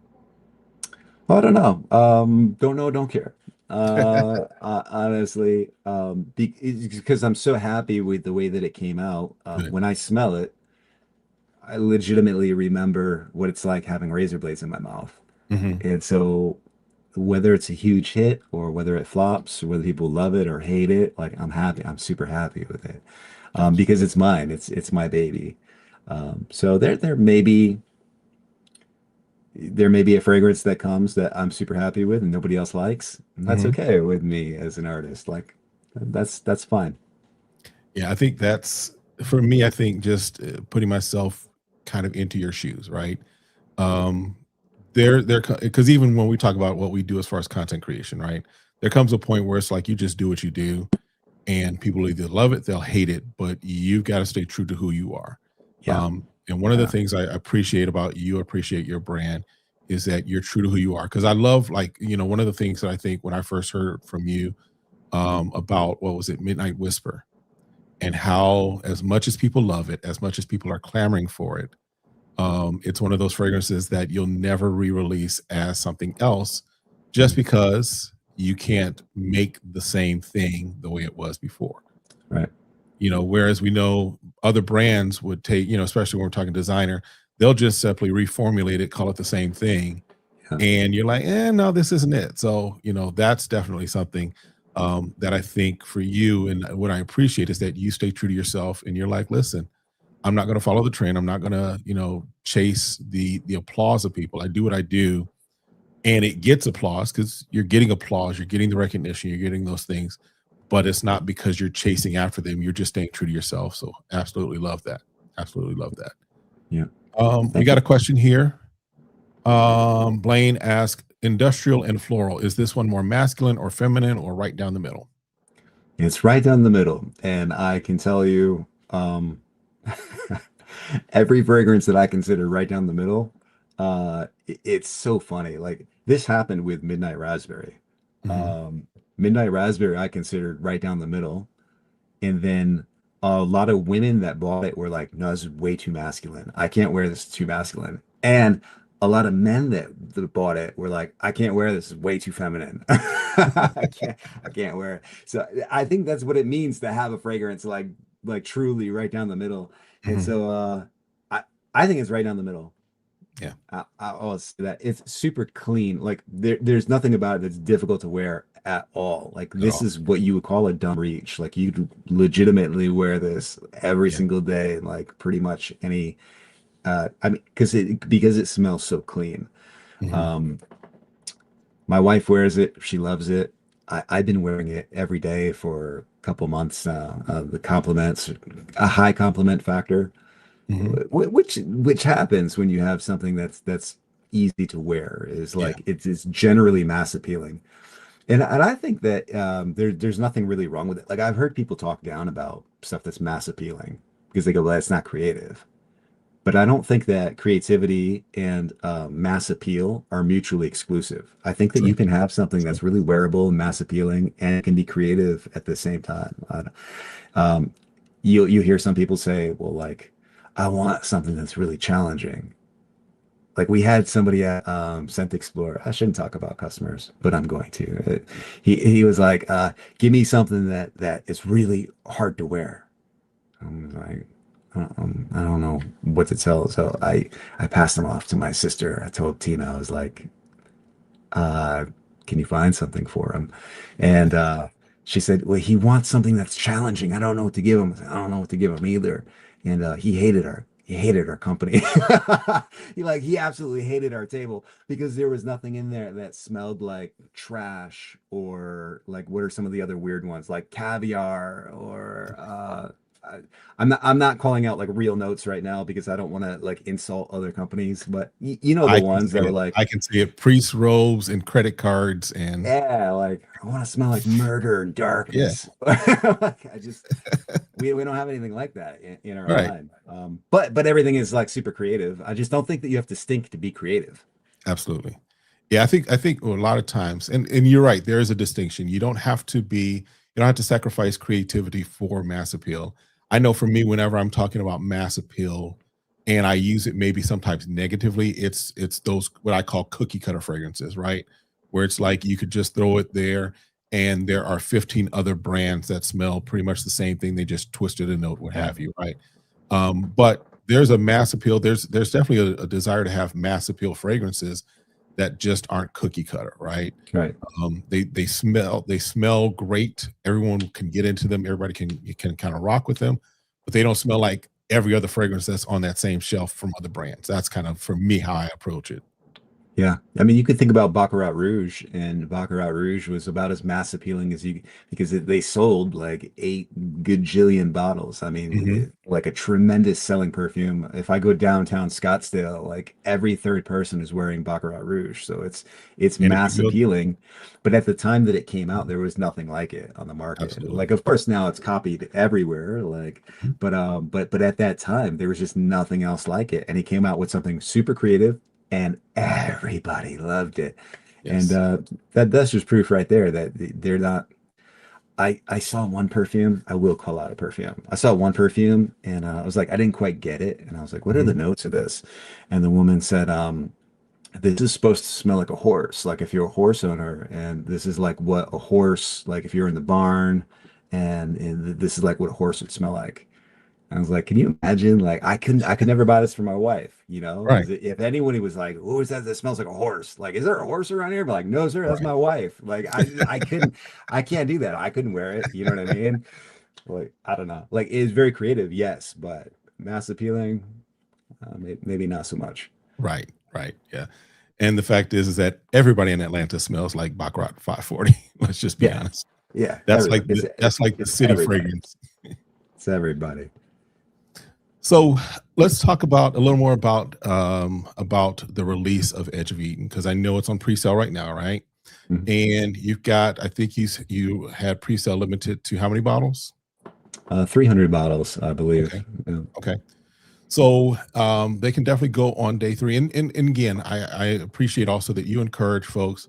Well, I don't know. Don't know, don't care. Honestly, because I'm so happy with the way that it came out. Good. When I smell it, I legitimately remember what it's like having razor blades in my mouth. Hmm. And so whether it's a huge hit or whether it flops or whether people love it or hate it, like I'm happy. I'm super happy with it. Gotcha. Because it's mine. It's my baby. So there may be a fragrance that comes that I'm super happy with and nobody else likes. And that's Hmm. okay with me as an artist. Like that's fine. Yeah, I think that's for me. I think just putting myself kind of into your shoes, right? Um, there, because even when we talk about what we do as far as content creation, right? There comes a point where it's like you just do what you do, and people either love it, they'll hate it, but you've got to stay true to who you are. Yeah. And one of the Yeah. things I appreciate about you, appreciate your brand, is that you're true to who you are. Because I love, like, one of the things that I think when I first heard from you about what was it, Midnight Whisper, and how as much as people love it, as much as people are clamoring for it, it's one of those fragrances that you'll never re-release as something else, just Mhm. because you can't make the same thing the way it was before. Right. Whereas we know other brands would take, especially when we're talking designer, they'll just simply reformulate it, call it the same thing, Yeah. and you're like, no, this isn't it. So, that's definitely something that I think for you, and what I appreciate is that you stay true to yourself, and you're like, listen, I'm not going to follow the trend. I'm not going to, chase the applause of people. I do what I do, and it gets applause because you're getting applause, you're getting the recognition, you're getting those things. but it's not because you're chasing after them. You're just staying true to yourself. So absolutely love that. Absolutely love that. Yeah. We Thank got you. a question here. Blaine asked, industrial and floral, is this one more masculine or feminine or right down the middle? It's right down the middle. And I can tell you, every fragrance that I consider right down the middle, it's so funny. Like this happened with Midnight Raspberry. Mhm. Midnight Raspberry, I considered right down the middle. And then a lot of women that bought it were like, no, this is way too masculine. I can't wear this, it's too masculine. And a lot of men that bought it were like, I can't wear this, it's way too feminine. I can't wear it. So I think that's what it means to have a fragrance like truly right down the middle. And Mhm. so I think it's right down the middle. Yeah. I'll say that it's super clean. Like there's nothing about it that's difficult to wear at all. Like At this all. is what you would call a dumb reach. Like you could legitimately wear this every Yeah. single day, and like pretty much any. I mean, because it smells so clean. Mhm. Um, my wife wears it. She loves it. I've been wearing it every day for a couple months now. The compliments, a high compliment factor, Mhm. which happens when you have something that's easy to wear. Is Yeah. like it's generally mass appealing, and I think that there's nothing really wrong with it. Like I've heard people talk down about stuff that's mass appealing because they go, well, that's not creative. But I don't think that creativity and mass appeal are mutually exclusive. I think that True. you can have something True. that's really wearable and mass appealing, and it can be creative at the same time. Um, you hear some people say, "Well, like, I want something that's really challenging." Like we had somebody at Scent Explorer. I shouldn't talk about customers, but I'm going to. He was like, "Give me something that is really hard to wear." I'm like, I don't know what to tell. So I passed them off to my sister. I told Tina, I was like, uh, can you find something for him? And she said, well, he wants something that's challenging. I don't know what to give him. I said, I don't know what to give him either. And he hated our company. He absolutely hated our table because there was nothing in there that smelled like trash or like what are some of the other weird ones like caviar or I'm not calling out like real notes right now because I don't want to like insult other companies, but you know the I can ones that see are it. like, I can see it. Priest robes and credit cards and yeah, like I want to smell like murder and yeah. darkness. Like we don't have anything like that in our Right. line. But everything is like super creative. I just don't think that you have to stink to be creative. Absolutely. Yeah, I think a lot of times, and you're right, there is a distinction. You don't have to sacrifice creativity for mass appeal. I know for me, whenever I'm talking about mass appeal and I use it maybe sometimes negatively, it's those what I call cookie cutter fragrances, right? Where it's like you could just throw it there and there are 15 other brands that smell pretty much the same thing. They just twisted a note, what Yeah. have you, right? But there's a mass appeal. There's definitely a desire to have mass appeal fragrances that just aren't cookie cutter, right? Right. They smell great. Everyone can get into them. Everybody can kind of rock with them, but they don't smell like every other fragrance that's on that same shelf from other brands. That's kind of for me how I approach it. Yeah, I mean, you could think about Baccarat Rouge, and Baccarat Rouge was about as mass appealing as you because they sold like 8 gajillion bottles. I mean, Hmm. like a tremendous selling perfume. If I go downtown Scottsdale, like every third person is wearing Baccarat Rouge, so it's And if you mass go, appealing. But at the time that it came out, there was nothing like it on the market. absolutely. Like, of course, now it's copied everywhere. Like, Mhm. but at that time, there was just nothing else like it, and he came out with something super creative and everybody loved it. And Yes. that's just proof right there that they're not. I saw one perfume. I will call out a perfume. I saw one perfume, and I was like, I didn't quite get it, and I was like, what are the Mhm. notes of this? And the woman said, this is supposed to smell like a horse, like if you're a horse owner, and this is like what a horse, like if you're in the barn, and this is like what a horse would smell like. I was like, can you imagine? Like, I could never buy this for my wife, Right. because if anyone was like, "Who is that? That smells like a horse." Like, is there a horse around here? But like, no, sir, that's Right. my wife. Like, I can't do that. I couldn't wear it. You know what I mean? Like, I don't know. Like, it's very creative, yes, but mass appealing, maybe not so much. Right. Right. Yeah. And the fact is that everybody in Atlanta smells like Baccarat 540. Let's just be Yeah, honest. Yeah, That's like everybody. that's like the It's city everybody. fragrance. It's everybody. So let's talk about a little more about the release of Edge of Eden, because I know it's on pre-sale right now, right? Mhm. And you've got, I think you had pre-sale limited to how many bottles? 300 bottles, I believe. Okay. Yeah. Okay. So they can definitely go on day three. And again, I appreciate also that you encourage folks,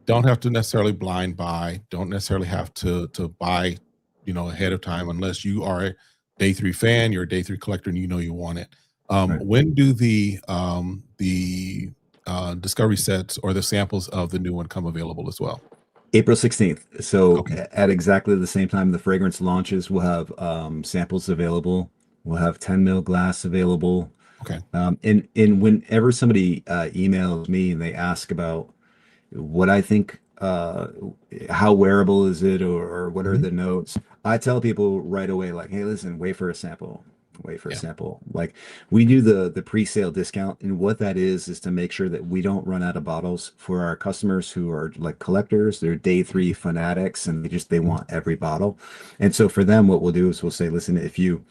don't have to necessarily blind buy, don't necessarily have to buy, ahead of time, unless you are a day three fan, you're a day three collector, and you know you want it. Right. When do the discovery sets or the samples of the new one come available as well? April 16th. So Okay. at exactly the same time the fragrance launches, we'll have samples available. We'll have 10 mil glass available. Okay. And whenever somebody emails me and they ask about what I think, how wearable is it, or what are Mhm. the notes, I tell people right away, like, hey, listen, wait for a sample. Wait for a Yeah. sample. Like we do the pre-sale discount, and what that is to make sure that we don't run out of bottles for our customers who are like collectors. They're day three fanatics, and they Mhm. want every bottle. And so for them, what we'll do is we'll say, listen, if you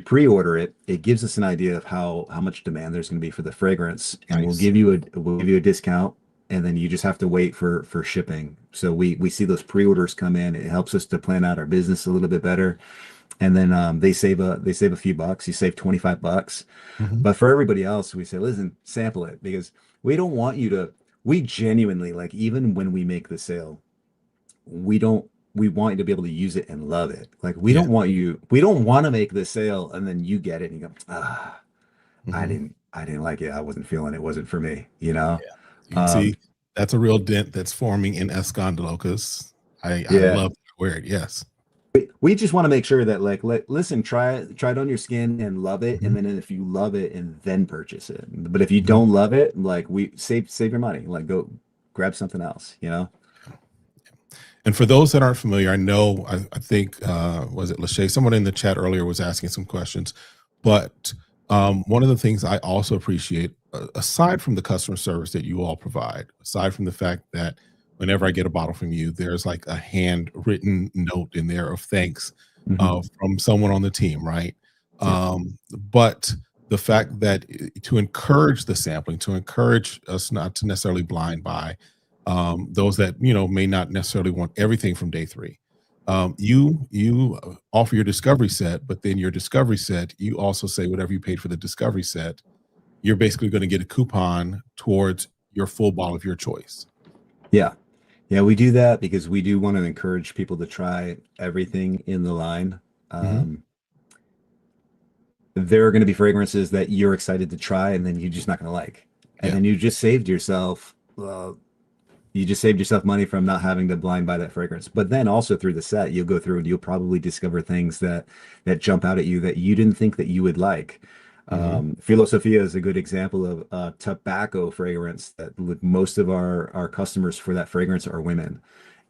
pre-order it, it gives us an idea of how much demand there's going to be for the fragrance, and we'll Nice. give you a discount, and then you just have to wait for shipping. So we see those pre-orders come in. It helps us to plan out our business a little bit better. And then they save a few bucks. You save 25 bucks. Mhm. But for everybody else, we say, listen, sample it, because we don't want you to, we genuinely, like, even when we make the sale, we want you to be able to use it and love it. Like Yeah. we don't want to make the sale and then you get it and you go, Mhm. I didn't like it. I wasn't feeling it. It wasn't for me, you know? Yeah. You can Um, see that's a real dent that's forming in Escondalo, because I yeah. love to wear it. Yes. We just want to make sure that, like, listen, try it on your skin and love it, and Mhm. then if you love it, and then purchase it. But if you Mhm. don't love it, like, we save your money, like, go grab something else, you know? And for those that aren't familiar, I know, I think, was it Lachey? Someone in the chat earlier was asking some questions, but one of the things I also appreciate, aside from the customer service that you all provide, aside from the fact that whenever I get a bottle from you, there's like a handwritten note in there of thanks Mhm. from someone on the team, right? Yeah. But the fact that to encourage the sampling, to encourage us not to necessarily blind buy, those that may not necessarily want everything from day three. You offer your discovery set, but then your discovery set, you also say whatever you paid for the discovery set, you're basically going to get a coupon towards your full bottle of your choice. Yeah. Yeah, we do that because we do want to encourage people to try everything in the line. Hmm. Um, there are going to be fragrances that you're excited to try and then you're just not going to like. And Yeah. then you just saved yourself money from not having to blind buy that fragrance. But then also through the set, you'll go through and you'll probably discover things that jump out at you that you didn't think that you would like. Hmm. Philosophia is a good example of a tobacco fragrance that, like, most of our customers for that fragrance are women.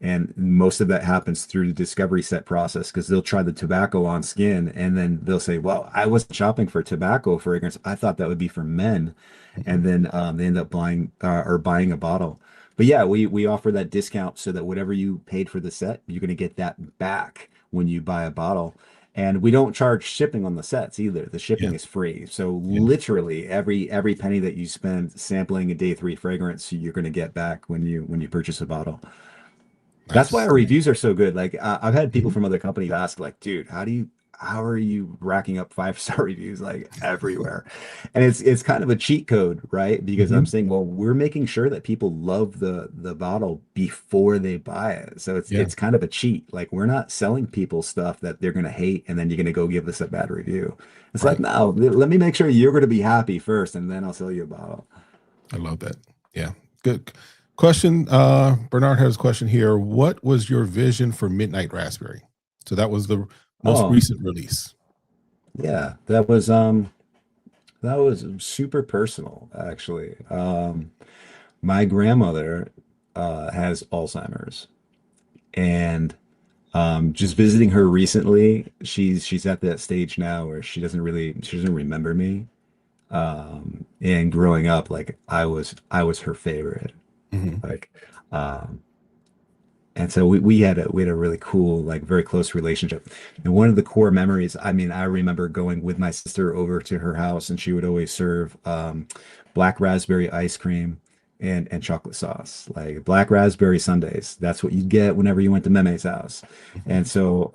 And most of that happens through the discovery set process, because they'll try the tobacco on skin and then they'll say, well, I wasn't shopping for tobacco fragrance. I thought that would be for men. Hmm. And then they end up buying a bottle. But yeah, we offer that discount so that whatever you paid for the set, you're going to get that back when you buy a bottle. And we don't charge shipping on the sets either. The Yeah. shipping is free. So Yeah. literally every penny that you spend sampling a day three fragrance, you're going to get back when you purchase a bottle. That's why Nice. our reviews are so good. Like, I've had people Mhm. from other companies ask, like, dude, how are you racking up 5-star reviews like everywhere? And it's kind of a cheat code, right? Because I'm Mhm. saying, well, we're making sure that people love the bottle before they buy it. So it's Yeah. it's kind of a cheat. Like, we're not selling people stuff that they're gonna hate and then you're gonna go give us a bad review. It's like, Right. no, let me make sure you're gonna be happy first, and then I'll sell you a bottle. I love that. Yeah. Good question. Bernard has a question here. What was your vision for Midnight Raspberry? So that was the most Oh, recent release. yeah, that was super personal, actually. My grandmother has Alzheimer's, and just visiting her recently, she's at that stage now where she doesn't remember me. And growing up, like, I was her favorite. Mhm. Like, um, And so we had a really cool, like very close relationship. And one of the core memories, I mean, I remember going with my sister over to her house, and she would always serve black raspberry ice cream and chocolate sauce, like black raspberry sundaes. That's what you'd get whenever you went to Meme's house. Mhm. And so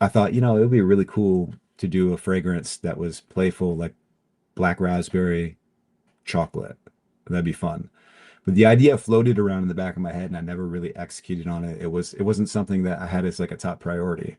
I thought, it would be really cool to do a fragrance that was playful, like black raspberry chocolate. That'd be fun. But the idea floated around in the back of my head, and I never really executed on it. It wasn't something that I had as like a top priority.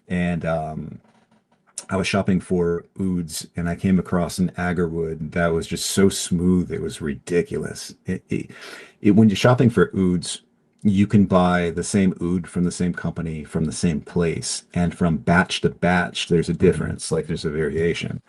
And I was shopping for ouds, and I came across an agarwood that was just so smooth. It was ridiculous. When you're shopping for ouds, you can buy the same oud from the same company, from the same place, and from batch to batch, there's a Mhm. difference. Like there's a variation.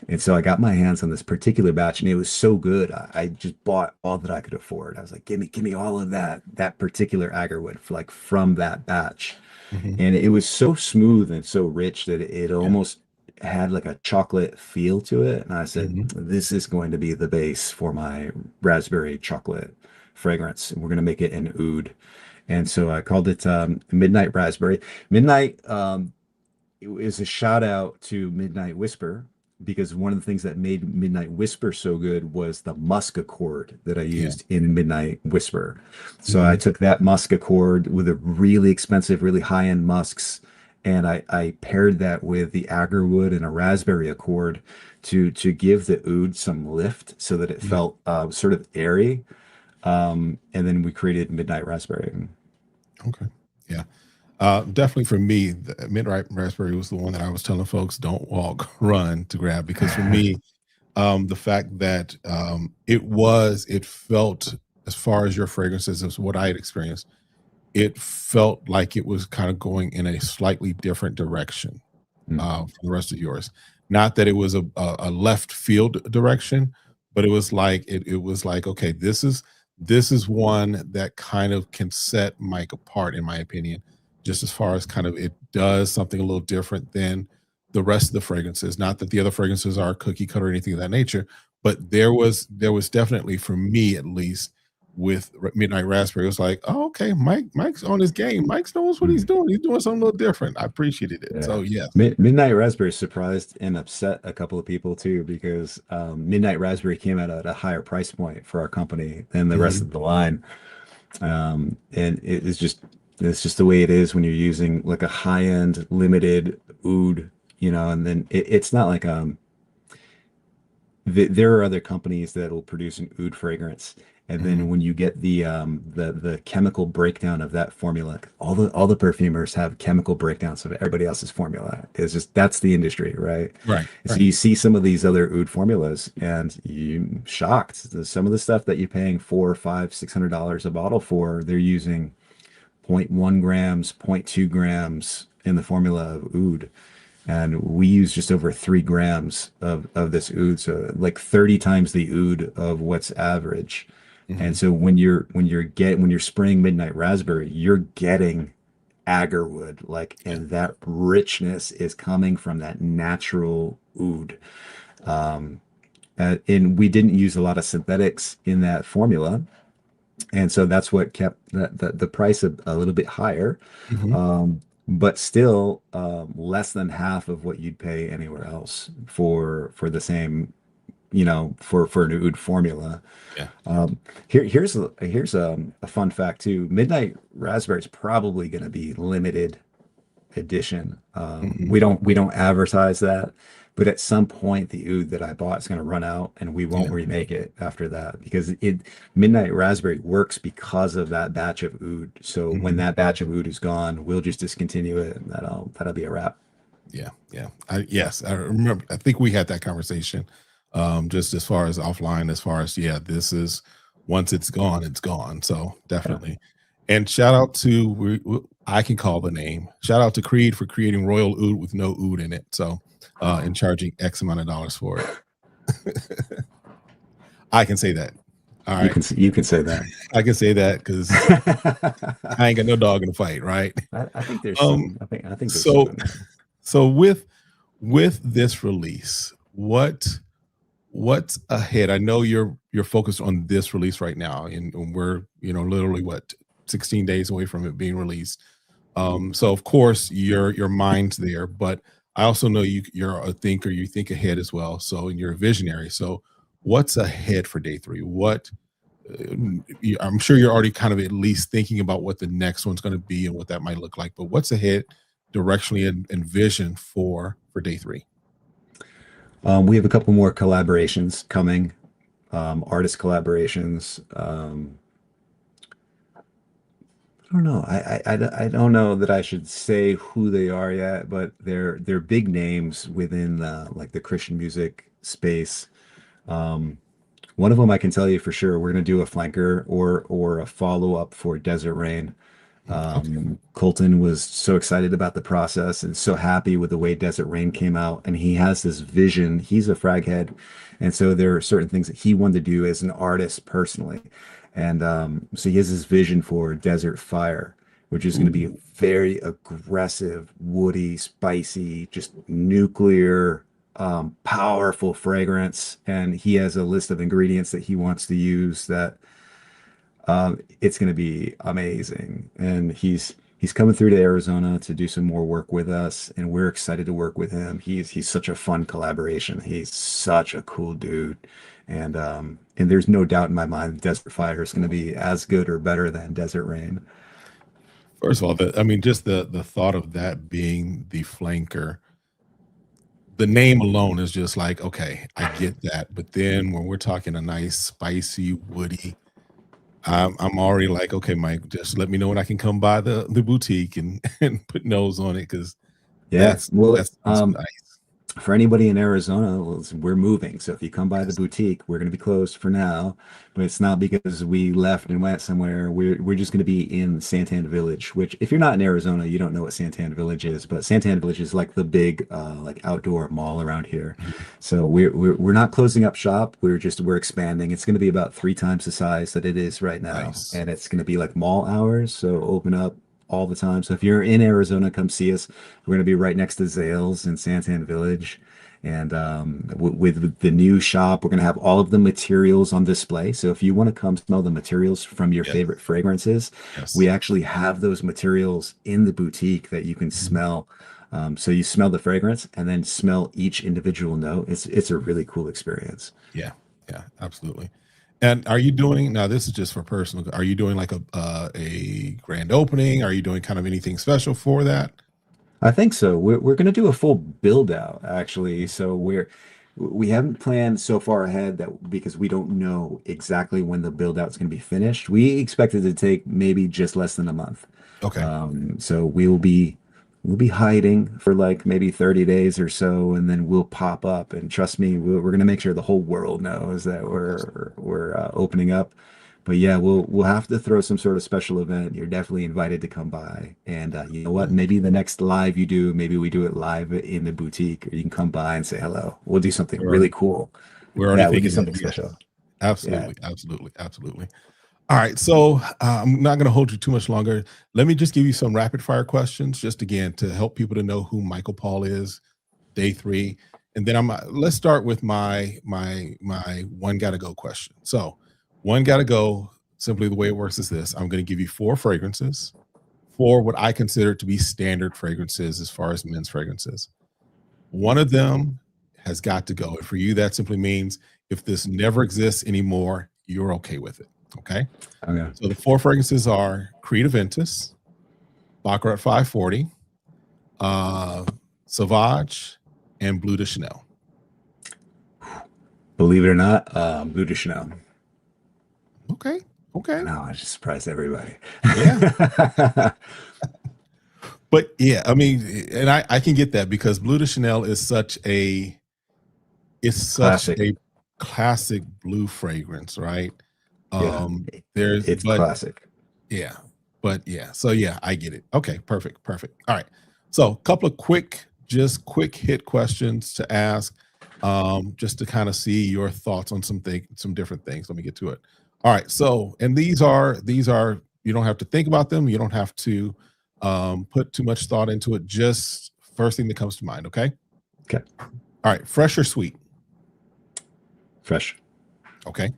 And so I got my hands on this particular batch, and it was so good. I just bought all that I could afford. I was like, give me all of that particular agarwood, like from that batch. Mhm. And it was so smooth and so rich that it Yeah. almost had like a chocolate feel to it. And I said, Mhm. this is going to be the base for my raspberry chocolate fragrance. And we're going to make it an oud. And so I called it Midnight Raspberry. Midnight it was a shout out to Midnight Whisper, because one of the things that made Midnight Whisper so good was the musk accord that I Yeah. used in Midnight Whisper. So I Mhm. took that musk accord with a really expensive, really high-end musks, and I paired that with the agarwood and a raspberry accord to give the oud some lift so that it Yeah. felt sort of airy. And then we created Midnight Raspberry. Okay. Yeah. Definitely for me, the Midnight Raspberry was the one that I was telling folks don't walk, run to grab, because for me, the fact that it felt, as far as your fragrances, as what I had experienced, it felt like it was kind of going in a slightly different direction Mhm. from the rest of yours. Not that it was a left field direction, but it was like, okay, this is one that kind of can set Mike apart, in my opinion, just as far as kind of it does something a little different than the rest of the fragrances. Not that the other fragrances are cookie cutter or anything of that nature, but there was definitely, for me at least, with Midnight Raspberry, it was like, oh, okay, Mike's on his game. Mike knows what he's Mhm. doing. He's doing something a little different. I appreciated it. Yeah. So yes. Midnight Raspberry surprised and upset a couple of people too, because Midnight Raspberry came out at a higher price point for our company than the rest Mhm. of the line. And it's just the way it is when you're using like a high-end limited oud, and then it's not like there are other companies that will produce an oud fragrance, and then Mhm. when you get the chemical breakdown of that formula, all the perfumers have chemical breakdowns of everybody else's formula. It's just that's the industry, right? Right, And so right. you see some of these other oud formulas, and you shocked. Some of the stuff that you're paying $400, $500, $600 a bottle for, they're using zero point 0.1 grams, 0.2 grams in the formula of oud, and we use just over 3 grams of this oud, so like 30 times the oud of what's average. And Mhm. so when you're spraying Midnight Raspberry, you're getting agarwood, like, Yeah. and that richness is coming from that natural oud. And we didn't use a lot of synthetics in that formula, and so that's what kept the price a little bit higher, Mhm. but still less than half of what you'd pay anywhere else for the same, for an oud formula. Yeah. Here's a fun fact too. Midnight Raspberry is probably going to be limited edition. Mhm. We don't advertise that, but at some point the oud that I bought is going to run out, and we won't Yeah. remake it after that, because it Midnight Raspberry works because of that batch of oud. So when Mhm. that batch of oud is gone, we'll just discontinue it, and that'll be a wrap. Yeah. Yeah. Yes, I remember. I think we had that conversation, just as far as offline, as far as, yeah, this is, once it's gone, it's gone. So Yeah. definitely. And shout out to, I can call the name. Shout out to Creed for creating Royal Oud with no oud in it. So, and charging X amount of dollars for it. I can say that. All You right. can you can say that. I can say that because I ain't got no dog in the fight, right? I think there's Um, some. I think there's some so in there. so with this release, what's ahead? I know you're focused on this release right now, and we're, literally what, 16 days away from it being released. So of course your mind's there, but I also know you're a thinker, you think ahead as well. So, and you're a visionary. So what's ahead for day 3? What I'm sure you're already kind of at least thinking about what the next one's going to be and what that might look like, but what's ahead directionally and vision for day 3? We have a couple more collaborations coming, artist collaborations. I don't know. I don't know that I should say who they are yet, but they're big names within like the Christian music space. One of them I can tell you for sure. We're gonna do a flanker or a follow up for Desert Rain. Okay. Colton was so excited about the process and so happy with the way Desert Rain came out. And he has this vision. He's a frag head. And so there are certain things that he wanted to do as an artist personally. And so he has this vision for Desert Fire, which is going to be a very aggressive, woody, spicy, just nuclear, powerful fragrance. And he has a list of ingredients that he wants to use that it's going to be amazing. And he's coming through to Arizona to do some more work with us, and we're excited to work with him. He's such a fun collaboration. He's such a cool dude, and there's no doubt in my mind Desert Fire is going to be as good or better than Desert Rain. First of all, I mean, just the thought of that being the flanker, the name alone is just like, okay, I get that. But then when we're talking a nice, spicy, woody, I'm already like, okay, Mike, just let me know when I can come by the boutique and put nose on it, because Yeah, well, that's nice. for anybody in Arizona, well, we're moving. So if you come by the boutique, we're going to be closed for now, but it's not because we left and went somewhere. We're just going to be in Santan Village, which if you're not in Arizona, you don't know what Santan Village is, but Santan Village is like the big like outdoor mall around here. So we're not closing up shop. We're expanding. It's going to be about 3 times the size that it is right now, Nice. and it's going to be like mall hours. So open up all the time. So if you're in Arizona, come see us. We're going to be right next to Zales in Santan Village. And with the new shop, we're going to have all of the materials on display. So if you want to come smell the materials from your favorite fragrances, we actually have those materials in the boutique that you can smell. So you smell the fragrance and then smell each individual note. It's a really cool experience. Yeah, absolutely. And are you doing, now this is just for personal, are you doing like a grand opening? Are you doing kind of anything special for that? I think so. We're going to do a full build out actually. So we haven't planned so far ahead that because we don't know exactly when the build out is going to be finished. We expect it to take maybe just less than a month. Okay. So we'll be hiding for like maybe 30 days or so, and then we'll pop up. And trust me, we're going to make sure the whole world knows that we're opening up. But yeah, we'll have to throw some sort of special event. You're definitely invited to come by. And you know what? Maybe the next live you do, maybe we do it live in the boutique, or you can come by and say hello. We'll do something really cool. We're already We'll do thinking something that, special. Absolutely, absolutely. All right, so I'm not going to hold you too much longer. Let me just give you some rapid fire questions, just again to help people to know who Michael Paul is, day 3, and then let's start with my one gotta go question. So, one gotta go. Simply the way it works is this: I'm going to give you 4 fragrances, 4 what I consider to be standard fragrances as far as men's fragrances. One of them has got to go, and for you, that simply means if this never exists anymore, you're okay with it. Okay. So the 4 fragrances are Creed Aventus, Baccarat 540, Sauvage, and Bleu de Chanel. Believe it or not, Bleu de Chanel. Okay. No, I just surprised everybody. Yeah. But yeah, I mean, and I can get that because Bleu de Chanel is such a classic blue fragrance, right? It's classic. Yeah, but yeah, so yeah, I get it. Okay, perfect. All right, so a couple of quick hit questions to ask, just to kind of see your thoughts on some different things. Let me get to it. All right, so and these are you don't have to think about them. You don't have to put too much thought into it. Just first thing that comes to mind. Okay. Okay. All right, fresh or sweet? Fresh. Okay.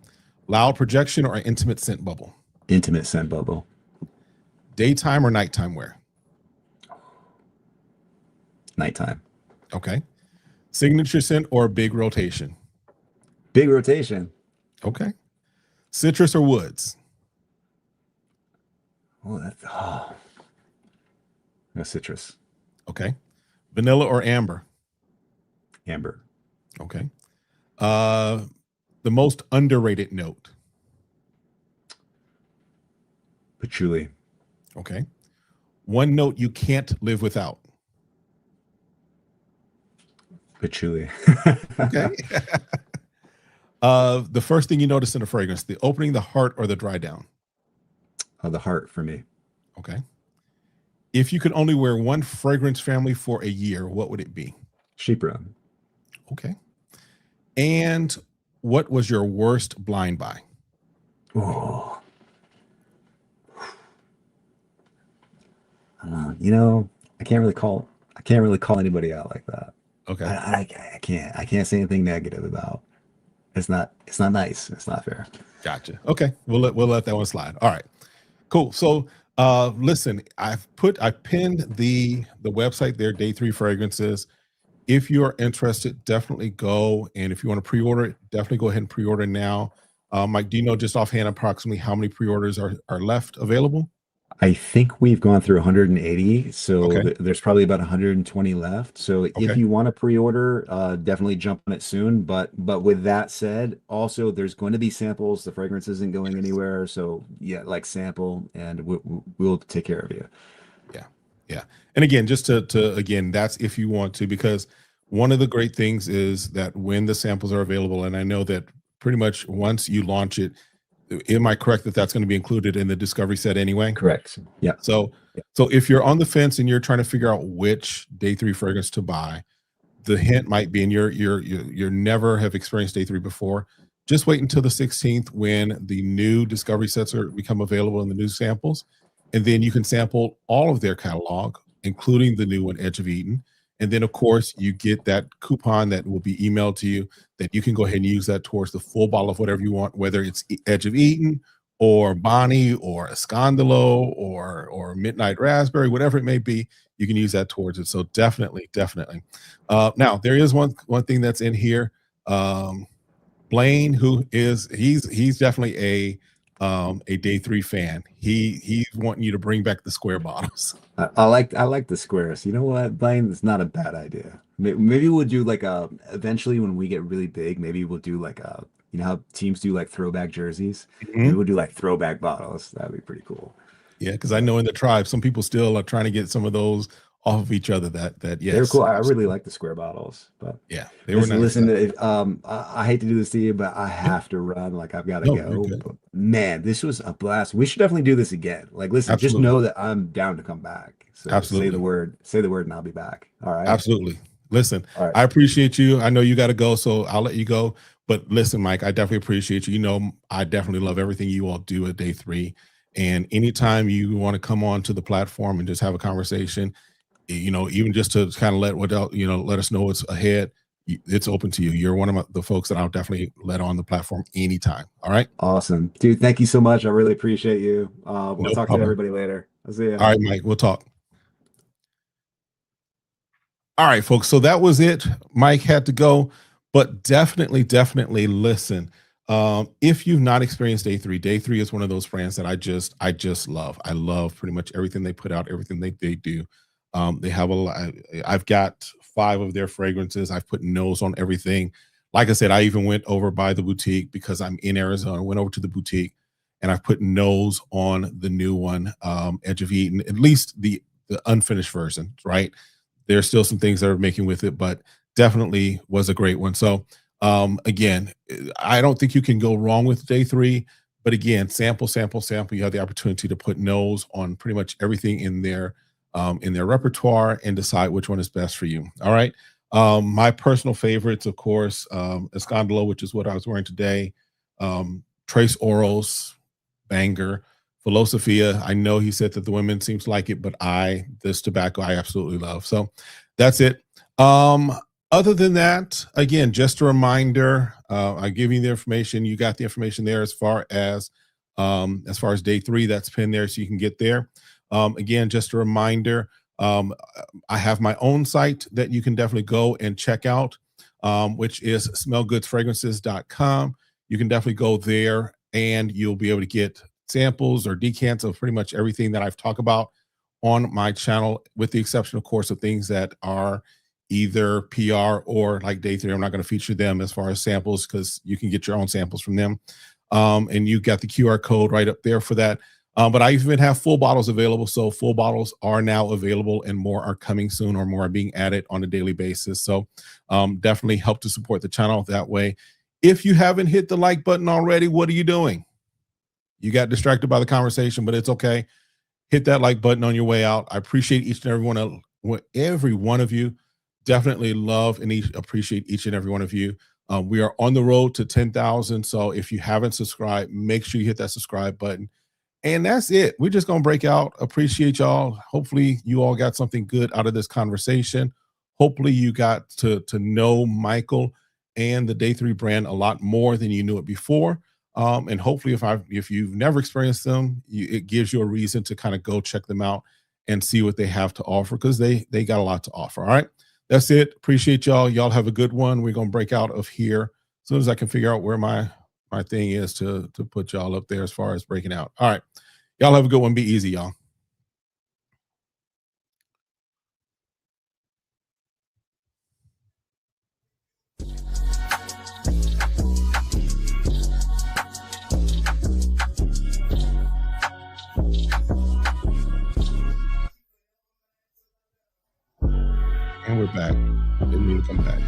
Loud projection or intimate scent bubble? Intimate scent bubble. Daytime or nighttime wear? Nighttime. Okay. Signature scent or big rotation? Big rotation. Okay. Citrus or woods? Oh, no, citrus. Okay. Vanilla or amber? Amber. Okay. The most underrated note? Patchouli. Okay. One note you can't live without? Patchouli. Okay. The first thing you notice in a fragrance, the opening, the heart, or the dry down? Oh, the heart for me. Okay. If you could only wear one fragrance family for a year, what would it be? Chypre. Okay. And what was your worst blind buy? Oh. You know, I can't really call anybody out like that. Okay. I can't say anything negative about. It's not nice. It's not fair. Gotcha. Okay. We'll let that one slide. All right. Cool. So listen, I pinned the website there, Day 3 Fragrances. If you're interested, definitely go. And if you want to pre-order it, definitely go ahead and pre-order now. Mike, do you know just offhand approximately how many pre-orders are left available? I think we've gone through 180, so Okay. there's probably about 120 left. So if Okay. you want to pre-order, definitely jump on it soon. But with that said, also there's going to be samples. The fragrance isn't going anywhere, so yeah, like sample, and we'll take care of you. Yeah. And again, just to again, that's if you want to, because one of the great things is that when the samples are available, and I know that pretty much once you launch it, am I correct that that's going to be included in the discovery set anyway? Correct. Yeah. So if you're on the fence and you're trying to figure out which Day 3 fragrance to buy, the hint might be, and you're never have experienced Day 3 before, just wait until the 16th when the new discovery sets become available in the new samples. And then you can sample all of their catalog, including the new one, Edge of Eden. And then, of course, you get that coupon that will be emailed to you that you can go ahead and use that towards the full bottle of whatever you want, whether it's Edge of Eden or Bonnie or Escandalo or Midnight Raspberry, whatever it may be, you can use that towards it. So definitely. Now, there is one thing that's in here. Blaine, he's definitely a Day 3 fan. He's wanting you to bring back the square bottles. I like the squares. You know what, Blaine? It's not a bad idea. Maybe we'll do like eventually when we get really big, maybe we'll do like you know how teams do like throwback jerseys? Maybe we'll do like throwback bottles. That'd be pretty cool. Yeah, because I know in the tribe, some people still are trying to get some of those off of each other. Yes, they're cool. I really like the square bottles, but yeah, they were nice. Listen, I hate to do this to you, but I have to run. Like I've got to go. But man, this was a blast. We should definitely do this again. Like, listen, Absolutely. Just know that I'm down to come back. So Absolutely. Say the word, and I'll be back. All right. Absolutely. Listen, All right. I appreciate you. I know you got to go, so I'll let you go. But listen, Mike, I definitely appreciate you. You know, I definitely love everything you all do at Day 3. And anytime you want to come on to the platform and just have a conversation, you know, even just to kind of let us know what's ahead, it's open to you. You're one of the folks that I'll definitely let on the platform anytime. All right. Awesome, dude. Thank you so much. I really appreciate you. We'll talk to everybody later. I'll see you. All right, Mike, we'll talk. All right, folks. So that was it. Mike had to go, but definitely listen. If you've not experienced Day 3, Day 3 is one of those brands that I just love. I love pretty much everything they put out, everything they do. They have a lot. I've got 5 of their fragrances. I've put nose on everything. Like I said, I even went over by the boutique because I'm in Arizona. Went over to the boutique and I've put nose on the new one, Edge of Eden, at least the unfinished version, right? There's still some things that are making with it, but definitely was a great one. So again, I don't think you can go wrong with Day 3, but again, sample. You have the opportunity to put nose on pretty much everything in their repertoire and decide which one is best for you. All right. My personal favorites, of course, Escandalo, which is what I was wearing today. Trace Oros, banger. Philosophia, I know he said that the women seems to like it, but this tobacco I absolutely love. So that's it. Other than that, again, just a reminder, I give you the information. You got the information there as far as Day 3, that's pinned there so you can get there. Again, just a reminder, I have my own site that you can definitely go and check out, which is smellgoodzfragrances.com. You can definitely go there and you'll be able to get samples or decants of pretty much everything that I've talked about on my channel, with the exception, of course, of things that are either PR or like Day 3. I'm not going to feature them as far as samples because you can get your own samples from them. And you got the QR code right up there for that. But I even have full bottles available. So full bottles are now available and more are coming soon, or more are being added on a daily basis. So definitely help to support the channel that way. If you haven't hit the like button already, what are you doing? You got distracted by the conversation, but it's okay. Hit that like button on your way out. I appreciate each and every one of you. Definitely love and appreciate each and every one of you. We are on the road to 10,000. So if you haven't subscribed, make sure you hit that subscribe button. And that's it. We're just going to break out. Appreciate y'all. Hopefully you all got something good out of this conversation. Hopefully you got to know Michael and the Day 3 brand a lot more than you knew it before. And hopefully if you've never experienced them, it gives you a reason to kind of go check them out and see what they have to offer, because they got a lot to offer. All right. That's it. Appreciate y'all. Y'all have a good one. We're going to break out of here as soon as I can figure out where my thing is to put y'all up there as far as breaking out. All right. Y'all have a good one. Be easy, y'all. And we're back. Didn't mean to come back.